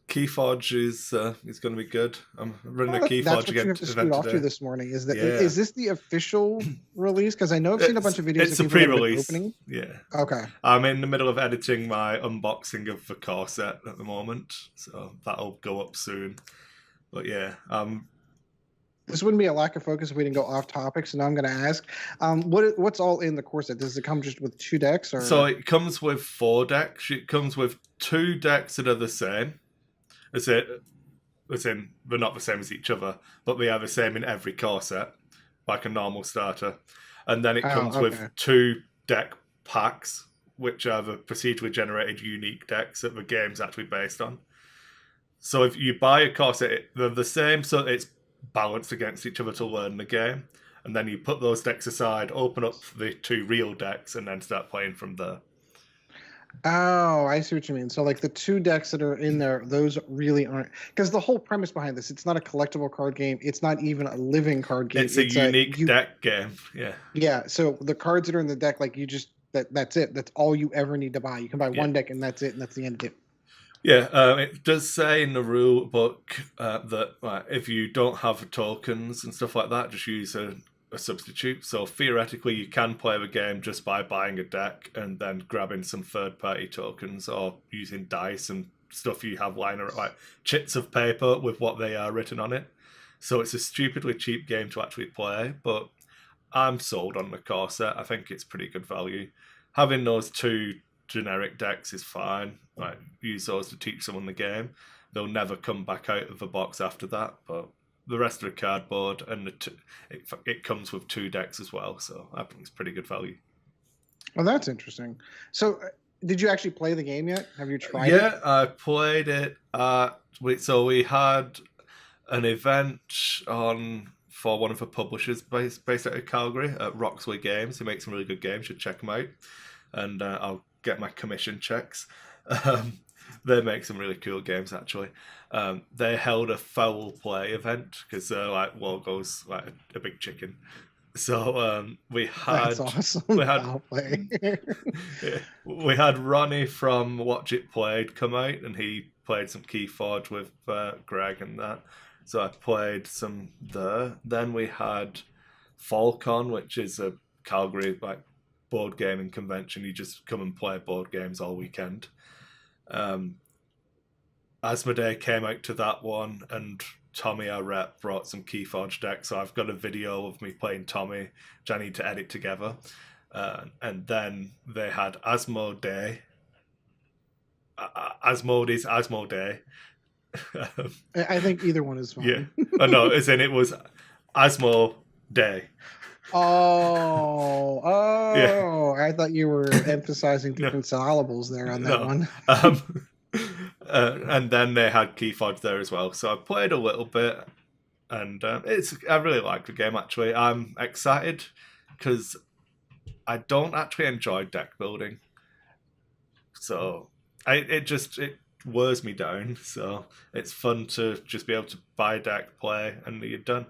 Keyforge is going to be good. I'm running a Keyforge again. That's what you have to off to this morning. Is this the official release? Because I know I've seen a bunch of videos. It's a pre-release. Yeah. Okay. I'm in the middle of editing my unboxing of the core set at the moment, so that'll go up soon. But yeah, this wouldn't be a lack of focus if we didn't go off topic. So now I'm going to ask, what's all in the core set? Does it come just with 2 decks? Or? So it comes with 4 decks. It comes with 2 decks that are the same. As in, they're not the same as each other, but they are the same in every core set, like a normal starter. And then it comes with 2 deck packs, which are the procedurally generated unique decks that the game's actually based on. So if you buy a core set, they're the same, so it's balanced against each other to learn the game. And then you put those decks aside, open up the 2 real decks, and then start playing from there. Oh, I see what you mean. So like the 2 decks that are in there, those really aren't, because the whole premise behind this, it's not a collectible card game. It's not even a living card game. It's a unique deck game. Yeah. Yeah. So the cards that are in the deck, like that's it. That's all you ever need to buy. You can buy 1 deck and that's it. And that's the end of it. Yeah, it does say in the rule book that if you don't have tokens and stuff like that, just use a a substitute. So theoretically, you can play the game just by buying a deck and then grabbing some third-party tokens or using dice and stuff you have lying around, like chits of paper with what they are written on it. So it's a stupidly cheap game to actually play, but I'm sold on the core set. I think it's pretty good value. Having those 2 generic decks is fine. Like, use those to teach someone the game. They'll never come back out of the box after that, but the rest of the cardboard and it comes with 2 decks as well, so I think it's pretty good value. Well, that's interesting. So, did you actually play the game yet? Have you tried it? Yeah, I played it. So we had an event for one of the publishers based out of Calgary at Roxley Games. He makes some really good games. You should check them out. And I'll get my commission checks. They make some really cool games, actually. They held a foul play event because they're like logos, like a big chicken. So we had. That's awesome. We had foul play. we had Ronnie from Watch It Played come out, and he played some Keyforge with Greg and that. So I played some there. Then we had Falcon, which is a Calgary board gaming convention. You just come and play board games all weekend. Asmodee came out to that one, and Tommy, our rep, brought some Keyforge decks. So I've got a video of me playing Tommy, which I need to edit together. And then they had Asmodee. Asmode is Asmodee. I think either one is fine. Yeah. Oh, no, as in it was Asmodee. Oh, Yeah. I thought you were emphasizing different syllables there on that one. And then they had Keyforge there as well. So I played a little bit, and I really like the game, actually. I'm excited because I don't actually enjoy deck building. So it wears me down. So it's fun to just be able to buy a deck, play, and you're done.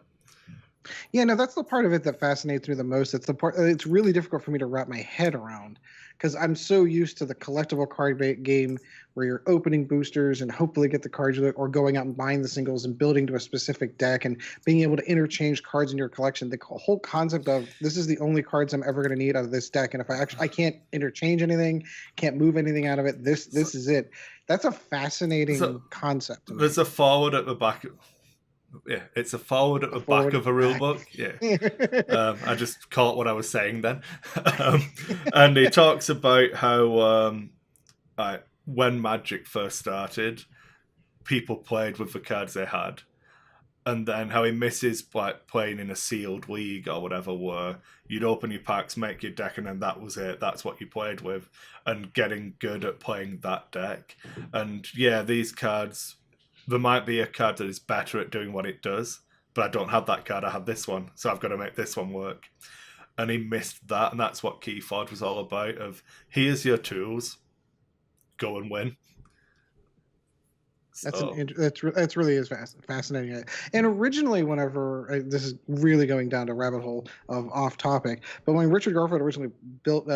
Yeah, no, that's the part of it that fascinates me the most. It's the part. It's really difficult for me to wrap my head around because I'm so used to the collectible card game where you're opening boosters and hopefully get the cards, or going out and buying the singles and building to a specific deck and being able to interchange cards in your collection. The whole concept of this is the only cards I'm ever going to need out of this deck, and if I can't interchange anything, can't move anything out of it, this is it. That's a fascinating concept. There's a forward at the back. Yeah, it's a forward at the back of a rule book. Yeah, I just caught what I was saying then. And he talks about how when Magic first started, people played with the cards they had, and then how he misses playing in a sealed league or whatever, where you'd open your packs, make your deck, and then that was it. That's what you played with, and getting good at playing that deck. And yeah, these cards. There might be a card that is better at doing what it does, but I don't have that card, I have this one, so I've got to make this one work. And he missed that, and that's what Keyforge was all about, of here's your tools, go and win. That's really is fascinating. And originally, whenever this is really going down a rabbit hole of off topic, but when Richard Garfield originally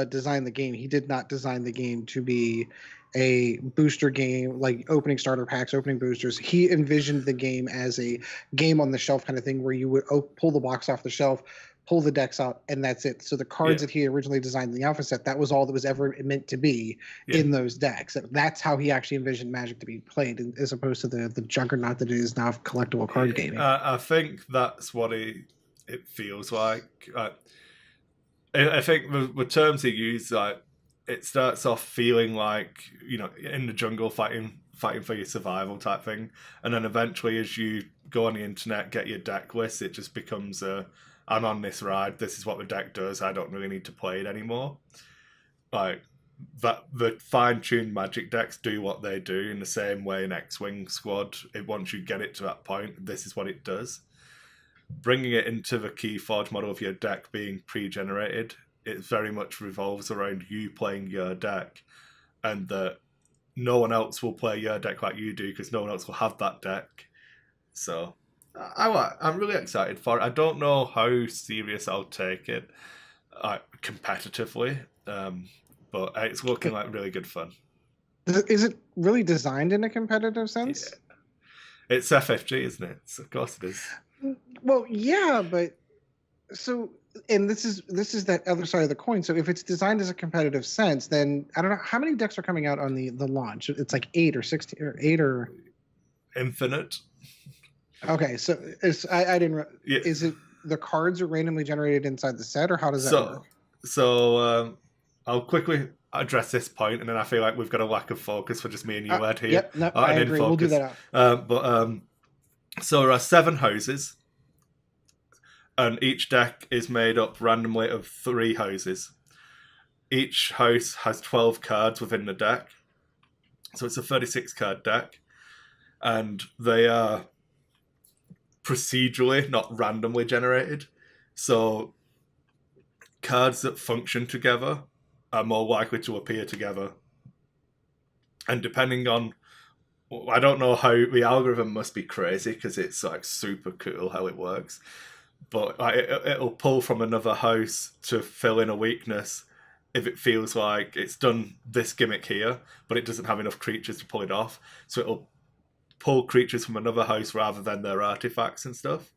designed the game, he did not design the game to be a booster game, like opening starter packs, opening boosters. He envisioned the game as a game on the shelf kind of thing, where you would pull the box off the shelf, pull the decks out, and that's it. So the cards that he originally designed in the Alpha set, that was all that was ever meant to be in those decks. That's how he actually envisioned Magic to be played, as opposed to the juggernaut that it is now of collectible card gaming. I think that's what it feels like. I think the terms he used, it starts off feeling like, in the jungle fighting for your survival type thing, and then eventually, as you go on the internet, get your deck list, it just becomes I'm on this ride, this is what the deck does, I don't really need to play it anymore. Like, that the fine-tuned Magic decks do what they do in the same way in X-Wing Squad. Once you get it to that point, this is what it does. Bringing it into the Keyforge model of your deck being pre-generated, it very much revolves around you playing your deck, and that no one else will play your deck like you do because no one else will have that deck. So I'm really excited for it. I don't know how serious I'll take it competitively, but it's looking like really good fun. Is it really designed in a competitive sense? Yeah. It's FFG, isn't it? Of course it is. Well, yeah, but So, and this is that other side of the coin. So if it's designed as a competitive sense, then I don't know how many decks are coming out on the launch. It's like 8 or 16 or 8 or Infinite. okay. So I didn't. Yeah. Is it the cards are randomly generated inside the set, or how does that work? So I'll quickly address this point, and then I feel like we've got a lack of focus for just me and you, Ed, here. Yep, no, I agree. We'll do that out. So there are 7 houses, and each deck is made up randomly of 3 houses. Each house has 12 cards within the deck, so it's a 36 card deck, and they are procedurally, not randomly generated. So cards that function together are more likely to appear together. And depending on, I don't know how, the algorithm must be crazy because it's like super cool how it works. But it'll pull from another house to fill in a weakness if it feels like it's done this gimmick here, but it doesn't have enough creatures to pull it off. So it'll pull creatures from another house rather than their artifacts and stuff.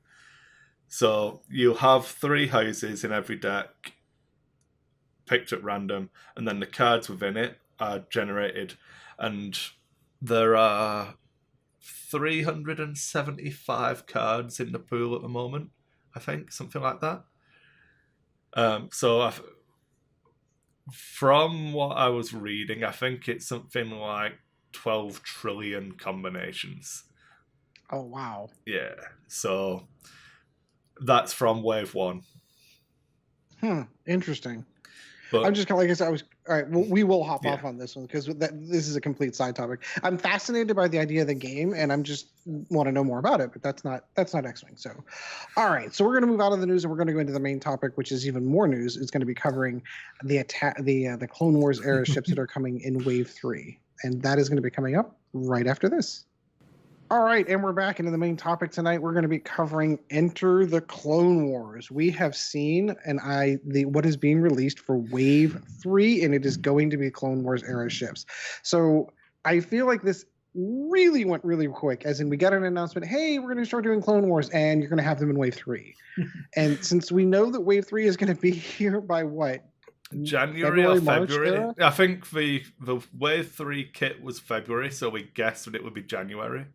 So you'll have 3 houses in every deck picked at random, and then the cards within it are generated, and there are 375 cards in the pool at the moment, I think, something like that. From what I was reading, I think it's something like 12 trillion combinations. Oh, wow. Yeah, so that's from Wave 1. Interesting. But I'm just kind of like I said. All right. Well, we will hop off on this one because this is a complete side topic. I'm fascinated by the idea of the game, and I'm just want to know more about it. But that's not X-Wing. So, all right. So we're going to move out of the news, and we're going to go into the main topic, which is even more news. It's going to be covering the Clone Wars era ships that are coming in Wave 3, and that is going to be coming up right after this. All right, and we're back into the main topic tonight. We're going to be covering Enter the Clone Wars. We have seen what is being released for Wave 3, and it is going to be Clone Wars era ships. So I feel like this really went really quick, as in we got an announcement, hey, we're going to start doing Clone Wars, and you're going to have them in Wave 3. And since we know that Wave 3 is going to be here by what? January or February? I think the Wave 3 kit was February, so we guessed that it would be January.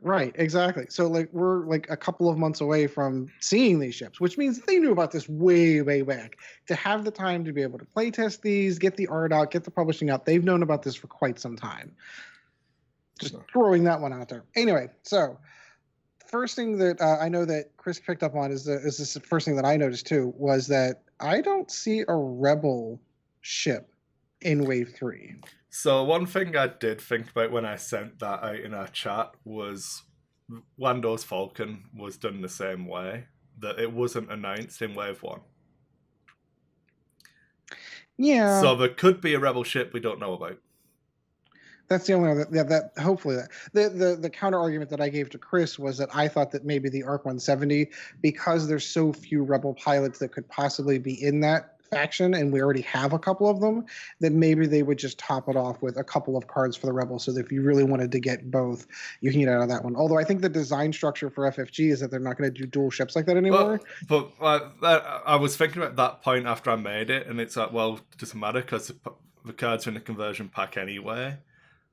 Right, exactly. So we're like a couple of months away from seeing these ships, which means they knew about this way, way back. To have the time to be able to play test these, get the art out, get the publishing out, they've known about this for quite some time. Just throwing that one out there. Anyway, so first thing that I know that Chris picked up on is this the first thing that I noticed too, was that I don't see a Rebel ship in Wave 3. So one thing I did think about when I sent that out in our chat was Lando's Falcon was done the same way, that it wasn't announced in Wave 1. Yeah. So there could be a Rebel ship we don't know about. That's the only one that hopefully the counter argument that I gave to Chris was that I thought that maybe the ARC 170, because there's so few Rebel pilots that could possibly be in that faction, and we already have a couple of them, that maybe they would just top it off with a couple of cards for the Rebels, so that if you really wanted to get both, you can get out of that one. Although I think the design structure for FFG is that they're not going to do dual ships like that anymore. But I was thinking about that point after I made it, and it's like, well, it doesn't matter because the cards are in the conversion pack anyway.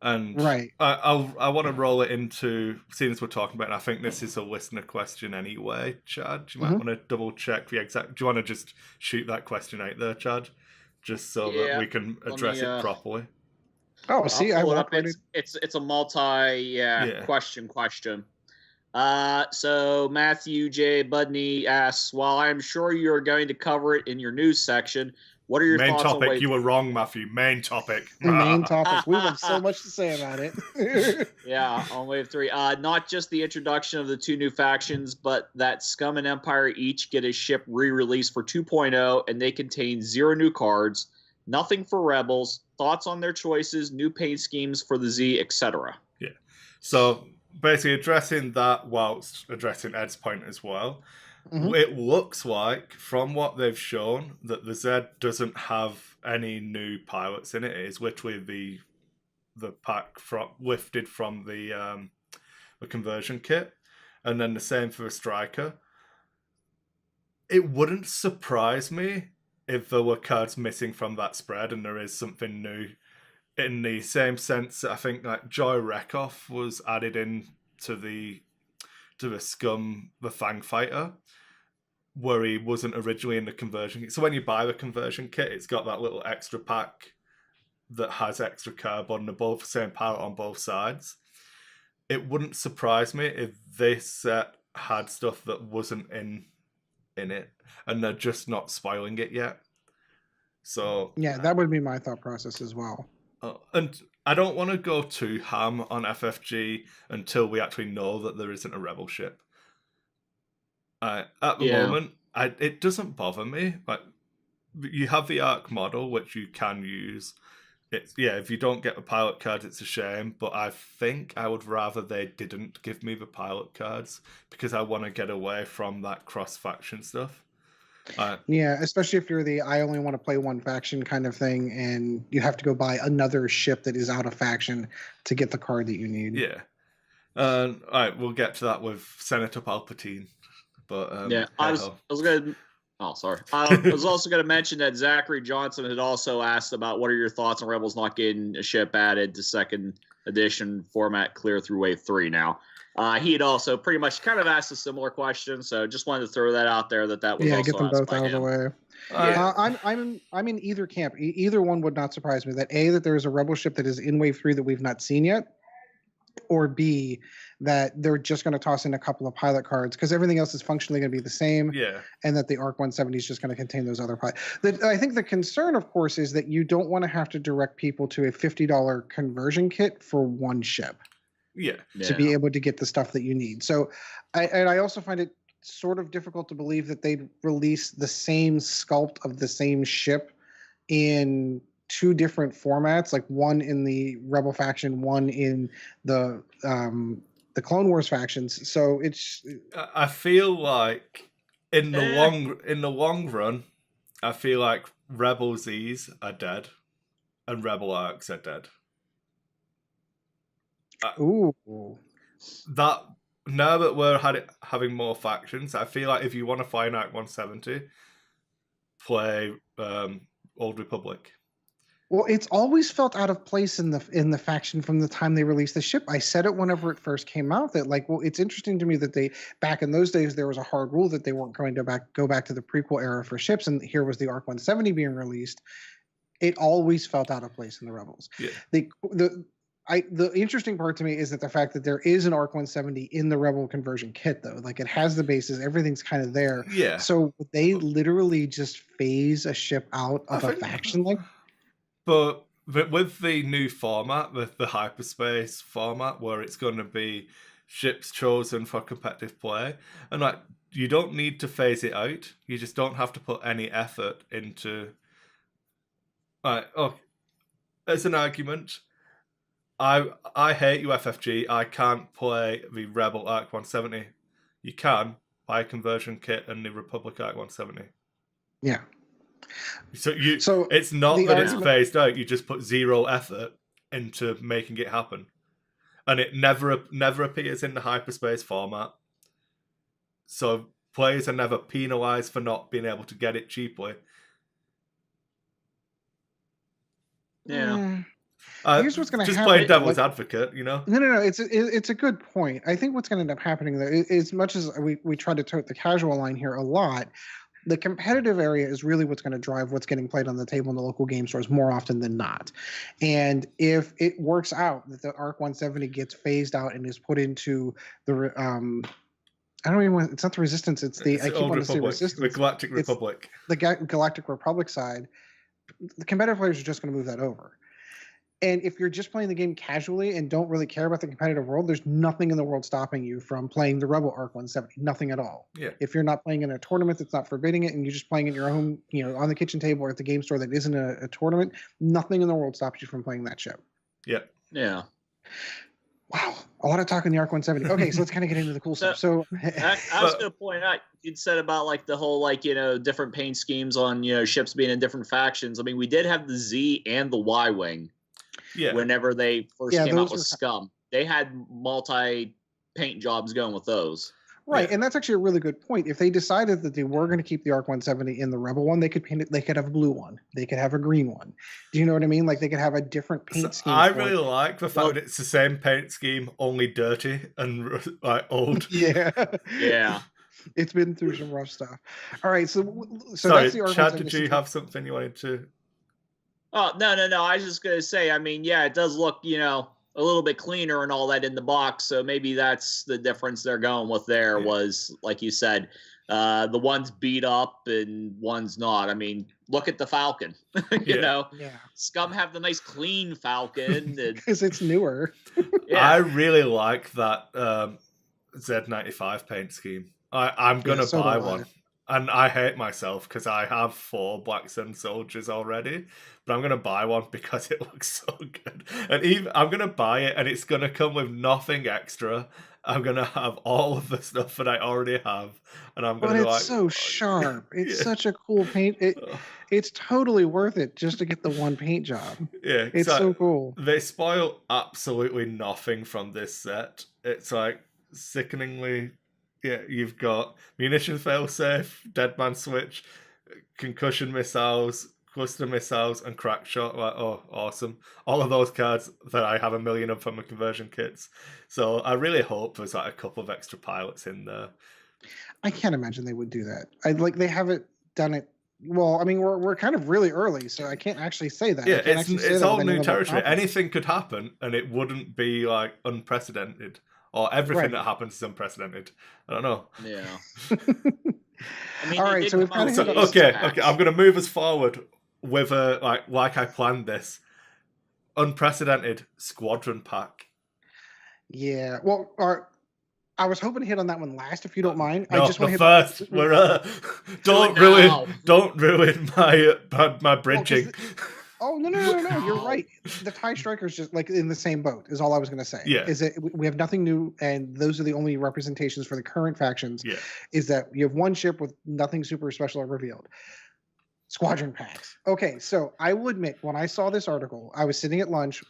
And right. I want to roll it into, seeing as we're talking about it, I think this is a listener question anyway, Chad. You might want to double check the exact. Do you want to just shoot that question out there, Chad? Just so that we can address it properly. Oh, see, I up. It's a multi question. So Matthew J. Budney asks, while I'm sure you're going to cover it in your news section, what are your main thoughts topic? On Wave? You were wrong, Matthew. Main topic. Main topic. We have so much to say about it. Yeah, on Wave 3. Not just the introduction of the 2 new factions, but that Scum and Empire each get a ship re-released for 2.0, and they contain 0 new cards, nothing for Rebels, thoughts on their choices, new paint schemes for the Z, etc. Yeah. So basically addressing that whilst addressing Ed's point as well. Mm-hmm. It looks like, from what they've shown, that the Z doesn't have any new pilots in it. It is literally the pack lifted from the conversion kit, and then the same for a striker. It wouldn't surprise me if there were cards missing from that spread and there is something new. In the same sense, I think like Joy Rekoff was added in to the Scum, the Fang Fighter, where he wasn't originally in the conversion kit. So when you buy the conversion kit, it's got that little extra pack that has extra carb on the same palette on both sides. It wouldn't surprise me if this set had stuff that wasn't in it, and they're just not spoiling it yet. So yeah, that would be my thought process as well. And I don't want to go too ham on FFG until we actually know that there isn't a rebel ship. At the moment, it doesn't bother me. Like, you have the ARC model, which you can use. If you don't get the pilot card, it's a shame. But I think I would rather they didn't give me the pilot cards because I want to get away from that cross-faction stuff. Yeah, especially if you're I only want to play one faction kind of thing, and you have to go buy another ship that is out of faction to get the card that you need. Yeah. All right, we'll get to that with Senator Palpatine. But I was going to. Oh, sorry. I was also going to mention that Zachary Johnson had also asked about what are your thoughts on Rebels not getting a ship added to second edition format clear through Wave 3 now. He had also pretty much kind of asked a similar question, so just wanted to throw that out there. That was also get them both out of the way. I'm in either camp. Either one would not surprise me. That there is a rebel ship that is in Wave 3 that we've not seen yet, or B, that they're just going to toss in a couple of pilot cards because everything else is functionally going to be the same. Yeah, and that the ARC 170 is just going to contain those other pilots. I think the concern, of course, is that you don't want to have to direct people to a $50 conversion kit for one ship. To be able to get the stuff that you need. So I also find it sort of difficult to believe that they'd release the same sculpt of the same ship in two different formats, like one in the Rebel faction, one in the Clone Wars factions. So I feel like in the long run, I feel like Rebel Z's are dead and Rebel Arcs are dead. That now that we're having more factions, I feel like if you want to find Arc 170, play Old Republic. Well, it's always felt out of place in the faction from the time they released the ship. I said it whenever it first came out that it's interesting to me that they back in those days there was a hard rule that they weren't going to go back to the prequel era for ships, and here was the Arc 170 being released. It always felt out of place in the Rebels. Yeah. The interesting part to me is that the fact that there is an ARC 170 in the Rebel conversion kit, though, like it has the bases, everything's kind of there. Yeah. So they literally just phase a ship out of a faction, But with the new format, with the hyperspace format, where it's going to be ships chosen for competitive play, and you don't need to phase it out. You just don't have to put any effort into. As an argument. I hate you, FFG. I can't play the Rebel Arc 170. You can buy a conversion kit and the Republic Arc 170. Yeah. So it's not that it's phased out. You just put zero effort into making it happen, and it never appears in the hyperspace format. So players are never penalized for not being able to get it cheaply. Yeah. Here's what's going to happen. Just play devil's advocate, No. It's a good point. I think what's going to end up happening, though, as much as we try to tote the casual line here a lot, the competitive area is really what's going to drive what's getting played on the table in the local game stores more often than not. And if it works out that the ARC 170 gets phased out and is put into the I don't even want. It's not the Resistance. It's the I keep wanting to say Resistance. The Galactic Republic. The Galactic Republic side. The competitive players are just going to move that over. And if you're just playing the game casually and don't really care about the competitive world, there's nothing in the world stopping you from playing the Rebel Arc 170. Nothing at all. Yeah. If you're not playing in a tournament that's not forbidding it, and you're just playing in your home, on the kitchen table or at the game store that isn't a tournament, nothing in the world stops you from playing that ship. Yeah. Yeah. Wow. A lot of talk in the ARC 170. Okay, so let's kind of get into the cool stuff. So I was going to point out, you'd said about the whole different paint schemes on ships being in different factions. I mean, we did have the Z and the Y wing. Yeah. Whenever they first came out with Scum, they had multi paint jobs going with those. Right, Yeah. and that's actually a really good point. If they decided that they were going to keep the ARC 170 in the Rebel one, they could paint it. They could have a blue one. They could have a green one. Do you know what I mean? Like they could have a different paint scheme. I for really it. like the fact that it's the same paint scheme, only dirty and like old. Yeah, Yeah. It's been through some rough stuff. All right, so Sorry, that's the ARC Chad, 170. did you have something you wanted to? Oh, no. I was just going to say, I mean, yeah, it does look, a little bit cleaner and all that in the box. So maybe that's the difference they're going with there was, like you said, the one's beat up and one's not. I mean, look at the Falcon, you know? Yeah. Scum have the nice clean Falcon. Because it's newer. I really like that Z95 paint scheme. I'm going to buy one. And I hate myself because I have 4 Black Sun soldiers already, but I'm going to buy one because it looks so good. And even I'm going to buy it and it's going to come with nothing extra. I'm going to have all of the stuff that I already have. And I'm going to But it's so sharp. It's such a cool paint. It's totally worth it just to get the one paint job. Yeah. It's so cool. They spoil absolutely nothing from this set. It's like sickeningly... Yeah, you've got munition failsafe, deadman switch, concussion missiles, cluster missiles, and crack shot. Like, oh, awesome. All of those cards that I have a million of from my conversion kits. So I really hope there's like a couple of extra pilots in there. I can't imagine they would do that. They haven't done it. Well, I mean, we're kind of really early, so I can't actually say that. Yeah, it's all new territory. Anything could happen, and it wouldn't be like unprecedented. Or everything that happens is unprecedented. I don't know. Yeah. All right, so we've kind of okay. I'm going to move us forward with like I planned this unprecedented squadron pack. Yeah. Well, I was hoping to hit on that one last, if you don't mind. No, I just want to first. We're don't ruin my bridging. Oh, no. You're right. The TIE Striker's just like in the same boat is all I was going to say. Yeah. Is that we have nothing new, and those are the only representations for the current factions. Yeah. Is that you have one ship with nothing super special or revealed. Squadron packs. Okay, so I will admit, when I saw this article, I was sitting at lunch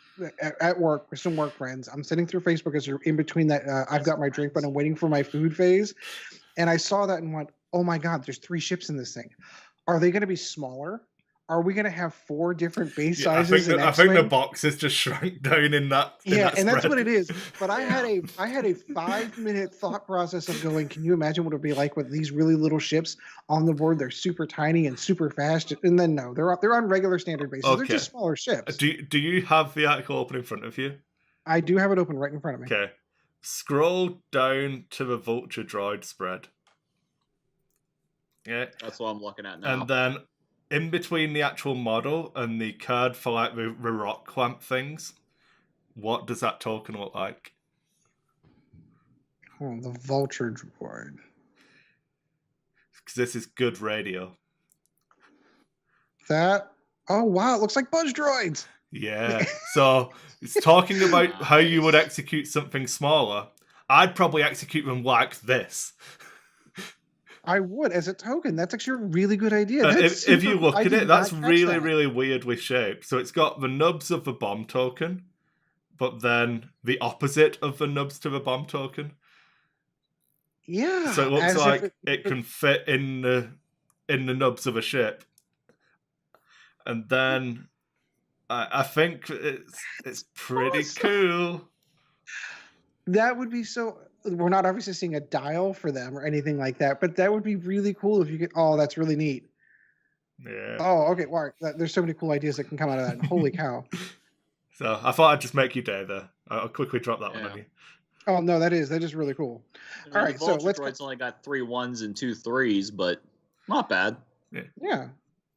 at work with some work friends. I'm sitting through Facebook as you're in between that I've got my drink, but I'm waiting for my food phase. And I saw that and went, oh my God, there's 3 ships in this thing. Are they going to be smaller? Are we going to have 4 different base sizes? I think the box is just shrunk down in that. That's what it is. But I had a 5-minute thought process of going, can you imagine what it would be like with these really little ships on the board? They're super tiny and super fast. And then no, they're on regular standard bases. Okay. They're just smaller ships. Do you have the article open in front of you? I do have it open right in front of me. Okay. Scroll down to the Vulture droid spread. Yeah. That's what I'm looking at now. And then in between the actual model and the card for like the rock clamp things, what does that token look like? Oh, the Vulture droid. Because this is good radio. Oh wow, it looks like Buzz droids. Yeah. So it's talking about how you would execute something smaller. I'd probably execute them like this. I would, as a token. That's actually a really good idea. If you look at it, that's really weirdly shaped. So it's got the nubs of the bomb token, but then the opposite of the nubs to the bomb token. Yeah. So it looks like it can fit in the nubs of a ship. And then I think it's pretty cool. That would be so... We're not obviously seeing a dial for them or anything like that, but that would be really cool if you could... Oh, that's really neat. Yeah. Oh, okay. Wow. There's so many cool ideas that can come out of that. Holy cow. So I thought I'd just make you day there. I'll quickly drop that one on you. Oh, no, that is really cool. I mean, all right, so let's... only got 3 1s and 2 3s, but not bad. Yeah.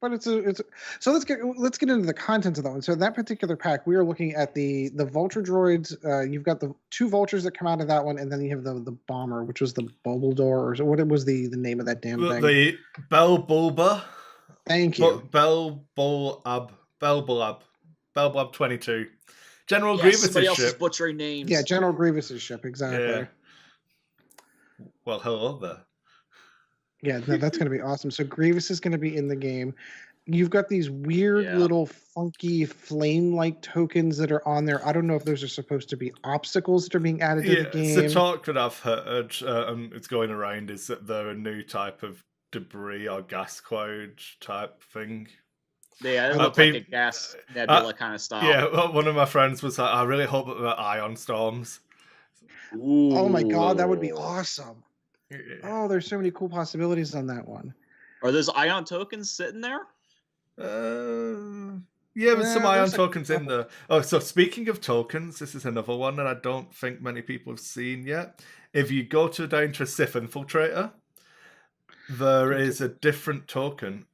But it's so let's get into the contents of that one. So that particular pack, we are looking at the Vulture droids. You've got the 2 vultures that come out of that one, and then you have the bomber, which was the Bulbador, or what was the name of that damn thing? The Belbulba. Thank you. Belbulab 22. General Grievous's somebody else ship. is butchering names. Yeah, General Grievous's ship, exactly. Yeah. Well, hello there. Yeah, that's going to be awesome. So Grievous is going to be in the game. You've got these weird Yeah. little funky flame-like tokens that are on there. I don't know if those are supposed to be obstacles that are being added to the It's the game. talk that I've heard, it's going around, is that they're a new type of debris or gas cloud type thing. Yeah, it looks like a gas nebula kind of style. Yeah, one of my friends was like, I really hope that they're ion storms. Ooh. Oh my god, that would be awesome. Oh, there's so many cool possibilities on that one. Are those ion tokens sitting there? Yeah, with some ion tokens in there. Oh, so speaking of tokens, this is another one that I don't think many people have seen yet. If you go down to a Sith Infiltrator, there is a different token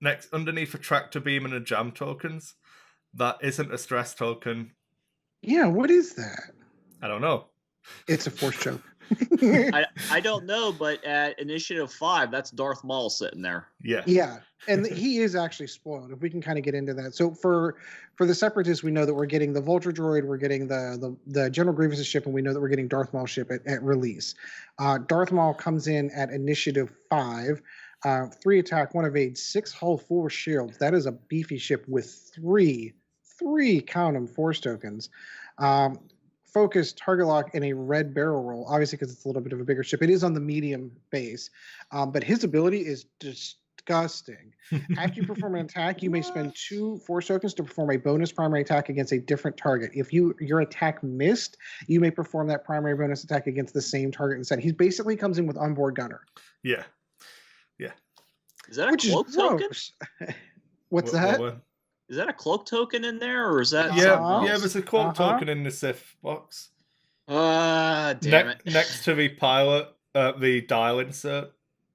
next underneath a tractor beam and a jam tokens. That isn't a stress token. Yeah, what is that? I don't know. It's a force choke. I don't know, but at Initiative 5, that's Darth Maul sitting there. Yeah. Yeah, and he is actually spoiled. If we can kind of get into that. So for the Separatists, we know that we're getting the Vulture droid, we're getting the General Grievous ship, and we know that we're getting Darth Maul ship at release. Darth Maul comes in at Initiative 5. 3 attack, 1 evade, 6 hull, 4 shields. That is a beefy ship with three count 'em force tokens. Focus, target lock, and a red barrel roll. Obviously, because it's a little bit of a bigger ship. It is on the medium base, but his ability is disgusting. After you perform an attack, you may spend 2 force tokens to perform a bonus primary attack against a different target. If your attack missed, you may perform that primary bonus attack against the same target instead. He basically comes in with onboard gunner. Yeah. Is that a cloak token? What's that? Is that a cloak token in there, or is that there's a cloak token in the Sith box. Damn it. Next to the pilot, the dial insert,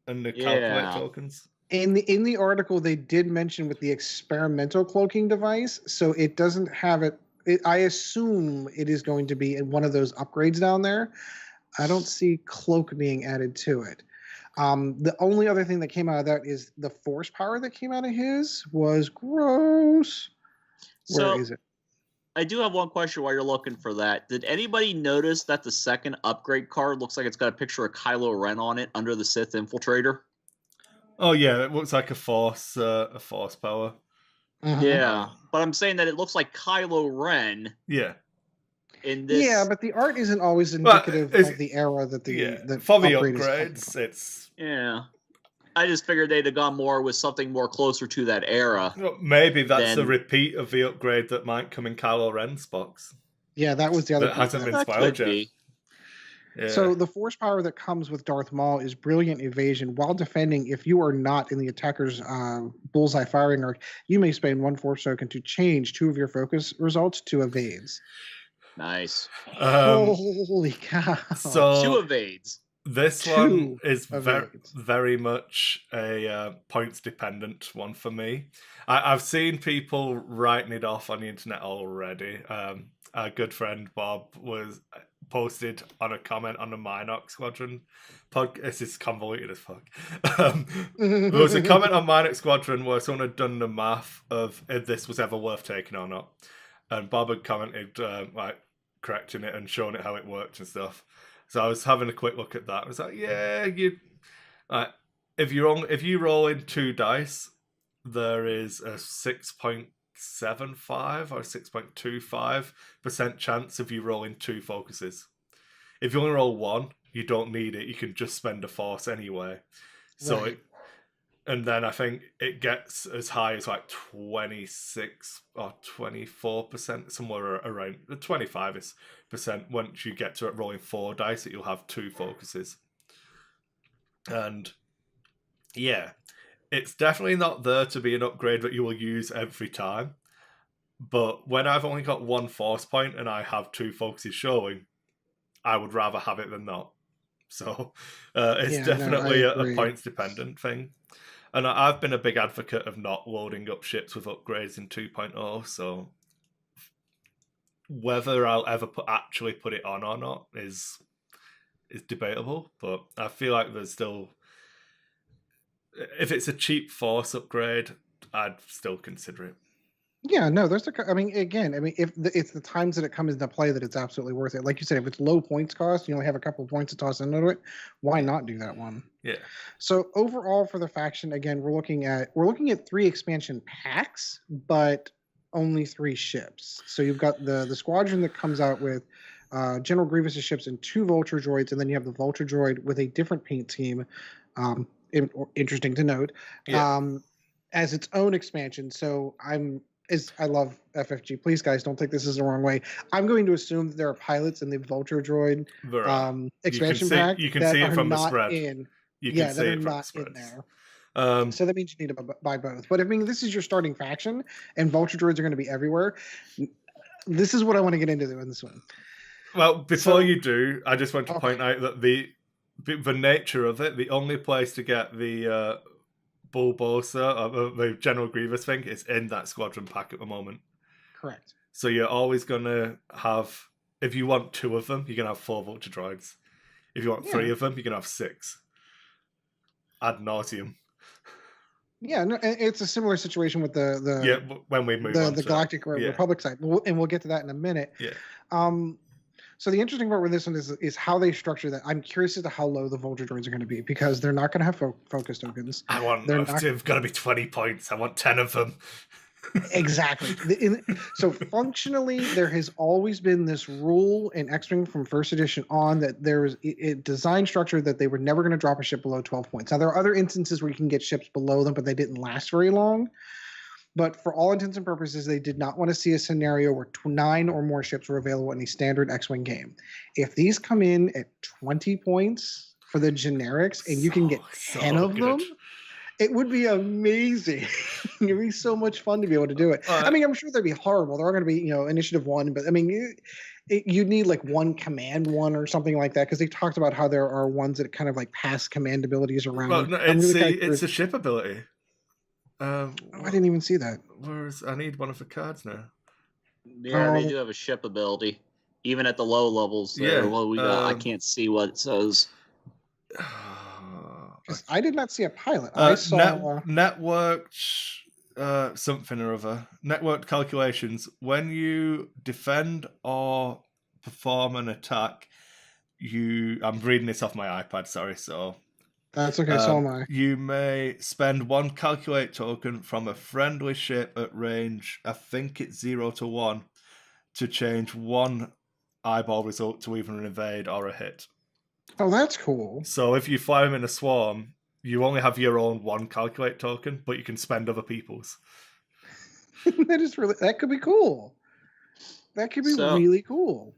and the calculate tokens. In the article, they did mention with the experimental cloaking device, so it doesn't have it. I assume it is going to be in one of those upgrades down there. I don't see cloak being added to it. The only other thing that came out of that is the force power that came out of his was gross. Where is it? I do have one question while you're looking for that. Did anybody notice that the second upgrade card looks like it's got a picture of Kylo Ren on it under the Sith Infiltrator? Oh yeah, it looks like a force power. Yeah, but I'm saying that it looks like Kylo Ren. Yeah. In this... Yeah, but the art isn't always indicative of the era that the for the upgrades. It's I just figured they'd have gone more with something more closer to that era. Maybe that's a repeat of the upgrade that might come in Kylo Ren's box. Yeah, that was the other. That hasn't been spoiled yet. Yeah. So the force power that comes with Darth Maul is brilliant evasion. While defending, if you are not in the attacker's bullseye firing arc, you may spend 1 force token to change 2 of your focus results to evades. Nice. Holy cow. So 2 evades. This one is very much a points dependent one for me. I've seen people writing it off on the internet already. Our good friend Bob was posted on a comment on the Minox Squadron podcast. This is convoluted as fuck. There was a comment on Minox Squadron where someone had done the math of if this was ever worth taking or not. And Bob had commented, correcting it and showing it how it worked and stuff. So I was having a quick look at that. I was like, yeah, if you roll in 2 dice, there is a 6.75 or 6.25% chance of you rolling 2 focuses. If you only roll 1, you don't need it. You can just spend a force anyway. So and then I think it gets as high as 26 or 24%, somewhere around the 25% once you get to rolling 4 dice that you'll have 2 focuses. And yeah, it's definitely not there to be an upgrade that you will use every time. But when I've only got 1 force point and I have 2 focuses showing, I would rather have it than not. So it's definitely a points dependent thing. And I've been a big advocate of not loading up ships with upgrades in 2.0, so whether I'll ever actually put it on or not is debatable, but I feel like there's still... If it's a cheap force upgrade, I'd still consider it. Yeah, no, I mean, again, I mean, if it's the times that it comes into play that it's absolutely worth it. Like you said, if it's low points cost, you only have a couple of points to toss into it. Why not do that one? Yeah. So overall for the faction, again, we're looking at 3 expansion packs, but only 3 ships. So you've got the squadron that comes out with General Grievous' ships and 2 Vulture droids, and then you have the Vulture droid with a different paint scheme. Interesting to note. Yeah. As its own expansion. So I love FFG. Please, guys, don't take this as the wrong way. I'm going to assume that there are pilots in the Vulture Droid expansion pack you can that see it are from the not spread. in. You Yeah, can that see are it from the not in spreads. there. So that means you need to buy both. But I mean, this is your starting faction, and Vulture Droids are going to be everywhere. This is what I want to get into in this one. Well, before you do, I just want to point out that the nature of it, the only place to get the Bulbosa, or the General Grievous thing, is in that squadron pack at the moment. Correct. So you're always going to have, if you want 2 of them, you're going to have 4 Vulture droids. If you want 3 of them, you're going to have 6. Ad nauseum. Yeah, no, it's a similar situation with the when we move on the Galactic Republic side, and we'll get to that in a minute. Yeah. So the interesting part with this one is how they structure that. I'm curious as to how low the Vulture droids are going to be, because they're not going to have focus tokens. They've got to be 20 points. I want 10 of them. Exactly. So functionally, there has always been this rule in X-Wing from first edition on that there was a design structure that they were never going to drop a ship below 12 points. Now, there are other instances where you can get ships below them, but they didn't last very long. But for all intents and purposes, they did not want to see a scenario where 9 or more ships were available in a standard X-Wing game. If these come in at 20 points for the generics, and you can get 10 of them, it would be amazing. It'd be so much fun to be able to do it. I mean, I'm sure they'd be horrible. They're all going to be, Initiative 1, but I mean, you need like one command one or something like that, because they talked about how there are ones that kind of like pass command abilities around. Well, no, it's a ship ability. I didn't even see that. I need one of the cards now. Yeah, they do have a ship ability, even at the low levels. I can't see what it says. I did not see a pilot. I saw networked something or other. Networked calculations. When you defend or perform an attack, I'm reading this off my iPad. Sorry, so. That's okay, so am I. You may spend 1 calculate token from a friendly ship at range, I think it's 0 to 1, to change 1 eyeball result to either an evade or a hit. Oh, that's cool. So if you fly them in a swarm, you only have your own 1 calculate token, but you can spend other people's. That could be cool. That could be really cool.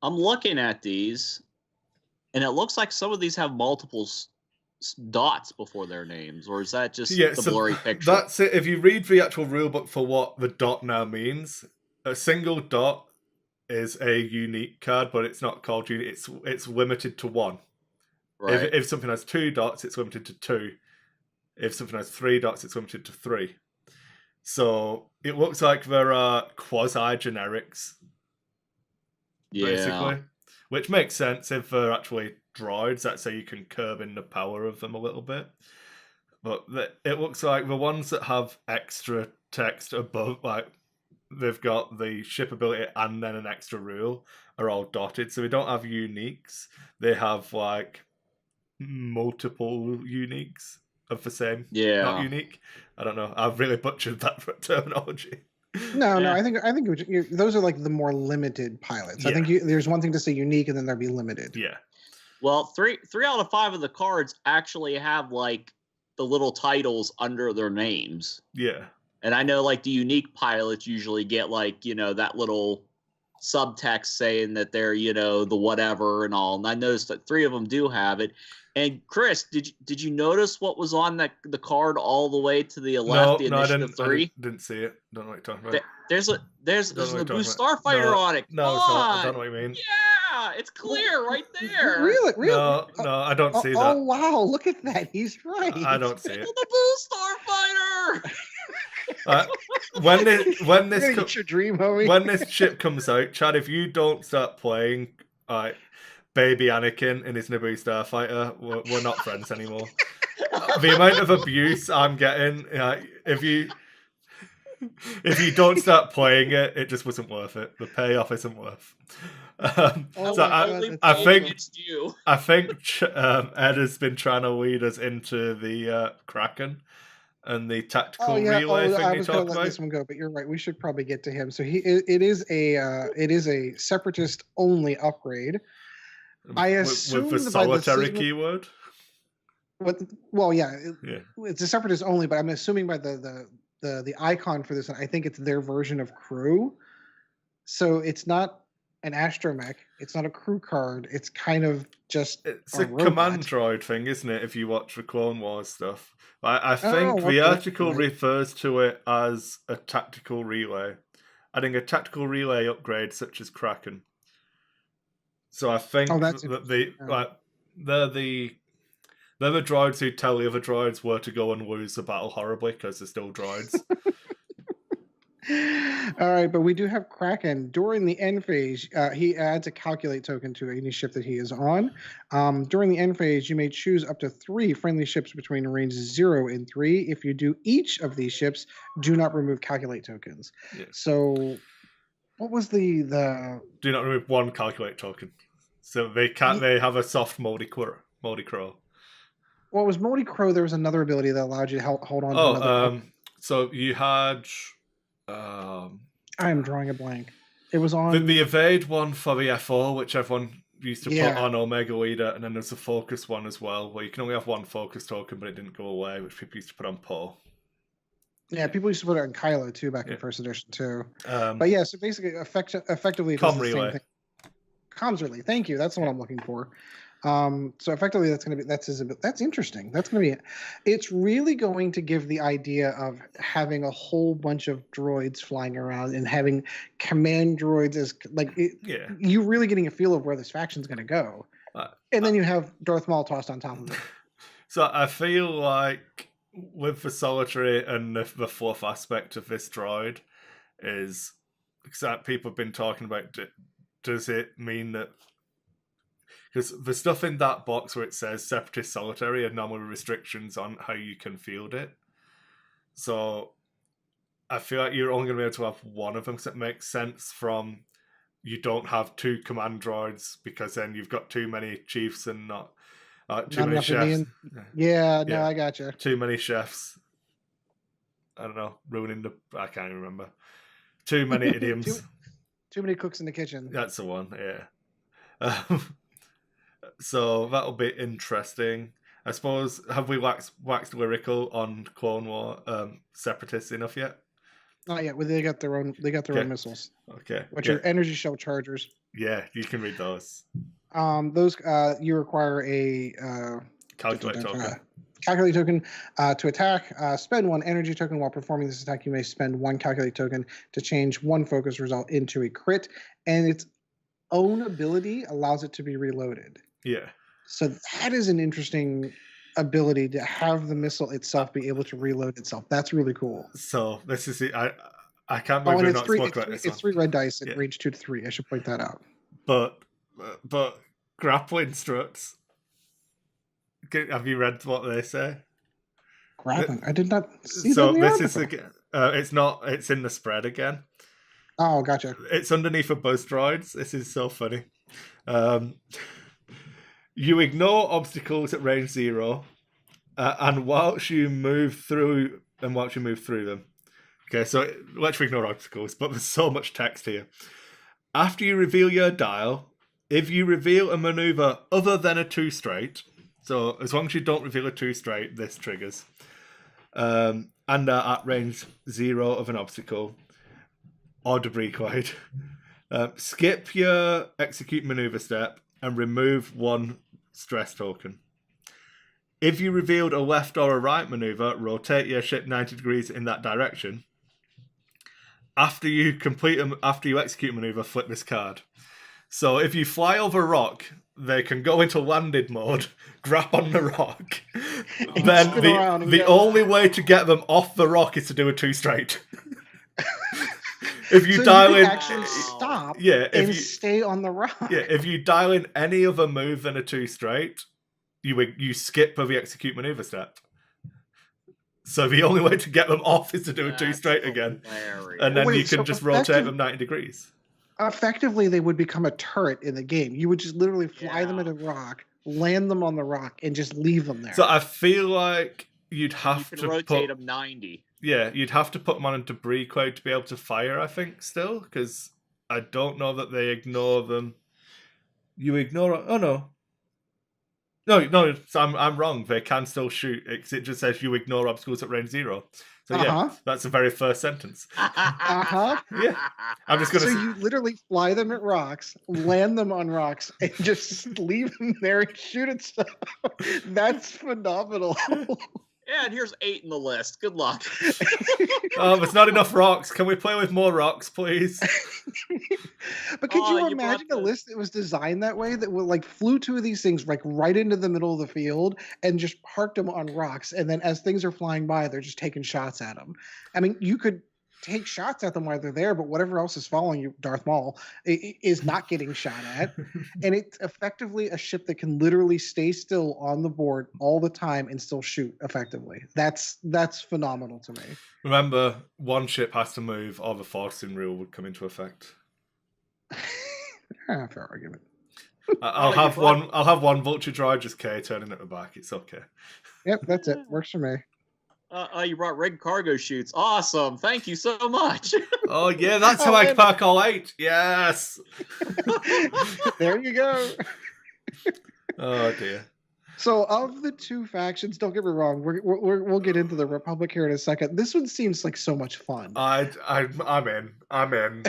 I'm looking at these, and it looks like some of these have multiple dots before their names, or is that just the blurry picture? That's it. If you read the actual rulebook for what the dot now means, a single dot is a unique card, but it's not called unique. It's limited to 1. Right. If something has 2 dots, it's limited to 2. If something has 3 dots, it's limited to 3. So it looks like there are quasi-generics, basically. Which makes sense if they're actually droids. That's how you can curb in the power of them a little bit. But it looks like the ones that have extra text above, like they've got the ship ability and then an extra rule, are all dotted. So we don't have uniques. They have like multiple uniques of the same. Not unique. I don't know. I've really butchered that terminology. No, I think those are like the more limited pilots. I think there's one thing to say unique, and then there'd be limited. Yeah. Well, three out of 5 of the cards actually have like the little titles under their names. Yeah. And I know like the unique pilots usually get like, that little subtext saying that they're, the whatever and all. And I noticed that 3 of them do have it. And Chris, did you notice what was on the card all the way to the left? The Initiative 3? I didn't see it. Don't know what you're talking about. There's a blue starfighter on it. No, it's not. I don't know what you mean. Yeah, it's clear right there. Really? No, I don't see that. Oh wow, look at that. He's right. I don't see it. The blue starfighter. When this get your dream, homie. When this ship comes out, Chad, if you don't start playing, baby Anakin and his Naboo starfighter, we're not friends anymore. The amount of abuse I'm getting, if you if you don't start playing it, it just wasn't worth it. The payoff isn't worth. Oh So my God, that's I awesome. think Against you. I think Ed has been trying to lead us into the Kraken and the tactical Oh yeah. relay thing I you was gonna talk let about. this one go, but you're right. We should probably get to him. So it is a separatist only upgrade. I assume with the by the solitary system- keyword. Well, yeah, Yeah. it's a separatist only, but I'm assuming by the icon for this one, I think it's their version of crew. So it's not an astromech. It's not a crew card. It's kind of just It's a a robot. command droid thing, isn't it? If you watch the Clone Wars stuff, I think Oh, the okay, article right. refers to it as a tactical relay. Adding a tactical relay upgrade such as Kraken. So I think Oh, that's that the interesting. like they're the droids who tell the other droids where to go and lose the battle horribly because they're still droids. All right, but we do have Kraken. During the end phase, he adds a calculate token to any ship that he is on. During the end phase, you may choose up to 3 friendly ships between range 0 and 3. If you do each of these ships, do not remove calculate tokens. Yeah. So, what was the Do not remove 1 calculate token. So they can't. They have a soft moldy crow. What was Moldy Crow? There was another ability that allowed you to hold on to another. So you had. I am drawing a blank. It was on the evade one for the F4, which everyone used to put Yeah. on Omega Leader, and then there's a focus one as well, where you can only have 1 focus token, but it didn't go away, which people used to put on Poe. Yeah, people used to put it on Kylo too back Yeah. in first edition too. Um, But yeah, so basically, effectively, it does Com the same relay. thing. Comms relay. Thank you. That's what I'm looking for. So effectively, that's interesting. That's going to be. It's really going to give the idea of having a whole bunch of droids flying around and having command droids as yeah. you really getting a feel of where this faction's going to go. And then you have Darth Maul tossed on top of it. So I feel like with the solitary and the 4th aspect of this droid is because people have been talking about. Does it mean that? Because the stuff in that box where it says Separatist Solitary are normally restrictions on how you can field it. So I feel like you're only going to be able to have 1 of them, because it makes sense from you don't have 2 command droids because then you've got too many chiefs and not too Not many enough chefs. Indian. Yeah, no, Yeah. I gotcha. Too many chefs. I don't know, ruining the... I can't even remember. Too many idioms. Too many cooks in the kitchen. That's the one, yeah. So that'll be interesting. I suppose, have we waxed lyrical on Clone War Separatists enough yet? Not yet. Well, they got their own Okay. missiles, Okay. which yeah. are energy shell chargers. Yeah, you can read those. Those you require a Calculate token. Calculate token to attack. Spend 1 energy token while performing this attack. You may spend 1 calculate token to change 1 focus result into a crit, and its own ability allows it to be reloaded. Yeah. So that is an interesting ability to have the missile itself be able to reload itself. That's really cool. So this is it. I can't Oh, believe and we've not spoken about this it's one. 3 red dice at Yeah. range 2 to 3. I should point that out. But grappling struts. Have you read what they say? Grappling. I did not see So that in the this is article. again. It's not. It's in the spread again. Oh, gotcha. It's underneath a buzz droids. This is so funny. You ignore obstacles at range 0, and whilst you move through them. Okay, so let's ignore obstacles, but there's so much text here. After you reveal your dial, if you reveal a maneuver other than a 2 straight, so as long as you don't reveal a 2 straight, this triggers, and are at range 0 of an obstacle or debris cloud, skip your execute maneuver step and remove 1 stress token. If you revealed a left or a right maneuver, rotate your ship 90 degrees in that direction. After you execute maneuver, flip this card. So if you fly over a rock, they can go into landed mode, grab on the rock. Then the only way to get them off the rock is to do a 2 straight. If you dial in, actually stop stay on the rock. Yeah, if you dial in any other move than a 2 straight, you skip the execute maneuver step. So the only way to get them off is to do a 2 That's straight again. hilarious. And then Wait, you can so just rotate them 90 degrees. Effectively, they would become a turret in the game. You would just literally fly them Yeah. at a rock, land them on the rock, and just leave them there. So I feel like you'd have You can to rotate them 90. Yeah, you'd have to put them on a debris cloud to be able to fire, I think, still, because I don't know that they ignore them. You ignore... Oh, no. No, so I'm wrong. They can still shoot. It just says you ignore obstacles at range 0. So yeah, that's the very first sentence. Yeah. I'm just going So you literally fly them at rocks, land them on rocks, and just leave them there and shoot at stuff. That's phenomenal. Yeah, and here's 8 in the list. Good luck. There's not enough rocks. Can we play with more rocks, please? But could you imagine a list that was designed that way, that would like flew 2 of these things like right into the middle of the field and just parked them on rocks, and then as things are flying by, they're just taking shots at them. I mean, you could take shots at them while they're there, but whatever else is following you, Darth Maul, is not getting shot at. And it's effectively a ship that can literally stay still on the board all the time and still shoot effectively. That's phenomenal to me. Remember, one ship has to move, or the forcing rule would come into effect. Fair argument. I'll have one vulture droid just K turning at the back. It's okay. Yep, that's it. Works for me. You brought rig cargo chutes. Awesome. Thank you so much. Oh, yeah, that's how I pack all 8. Yes. There you go. Oh, dear. So, of the 2 factions, don't get me wrong, we'll get into the Republic here in a second. This one seems like so much fun. I'm in. I'm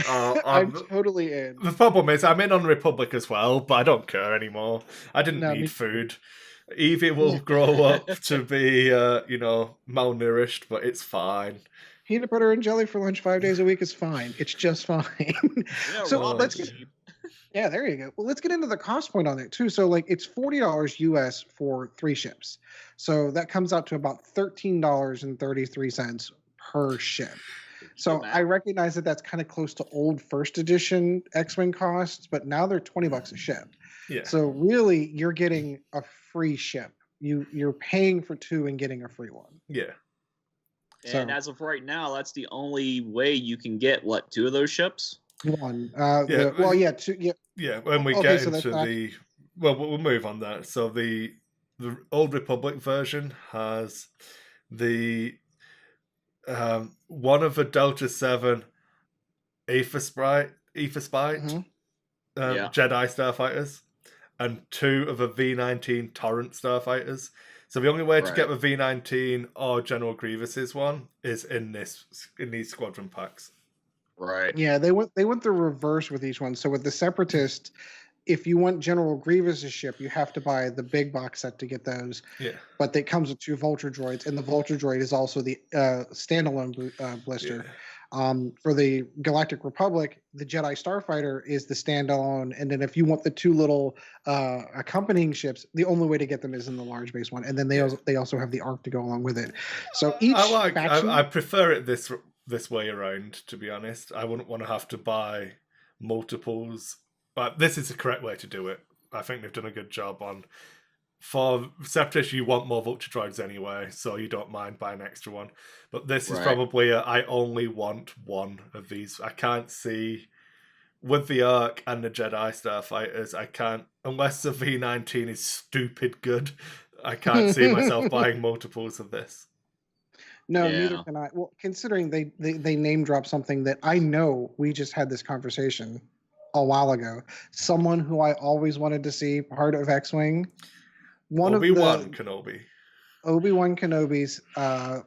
totally in. The problem is, I'm in on Republic as well, but I don't care anymore. I didn't need food. Evie will grow up to be, malnourished, but it's fine. Peanut butter and jelly for lunch 5 days a week is fine. It's just fine. So let's get... Yeah, there you go. Well, let's get into the cost point on it too. So like it's $40 US for 3 ships. So that comes out to about $13.33 per ship. So I recognize that that's kind of close to old first edition X-Wing costs, but now they're $20 a ship. Yeah. So really you're getting a free ship. You're paying for 2 and getting a free one. Yeah. And as of right now, that's the only way you can get 2 of those ships? 1. 2. Yeah. Yeah, when we get into we'll move on that. So the Old Republic version has the one of the Delta 7 Aether Spite Jedi starfighters, and 2 of the V19 Torrent starfighters. So the only way to get the V19 or General Grievous's one is in these squadron packs. Right. Yeah, they went the reverse with each one. So with the Separatist, if you want General Grievous's ship, you have to buy the big box set to get those. Yeah. But it comes with 2 Vulture droids, and the Vulture droid is also the standalone blister. Yeah. For the Galactic Republic, the Jedi Starfighter is the standalone, and then if you want the 2 little accompanying ships, the only way to get them is in the large base one, and then they also have the Ark to go along with it. So each faction... I prefer it this way around, to be honest. I wouldn't want to have to buy multiples, but this is the correct way to do it. I think they've done a good job on... For Separatists, you want more Vulture droids anyway, so you don't mind buying an extra one. But this is probably I only want 1 of these. I can't see... With the Ark and the Jedi Starfighters, I can't... Unless the V19 is stupid good, I can't see myself buying multiples of this. No, neither can I. Well, considering they name drop something that I know we just had this conversation a while ago. Someone who I always wanted to see part of X-Wing. Obi-Wan Kenobi. Obi-Wan Kenobi's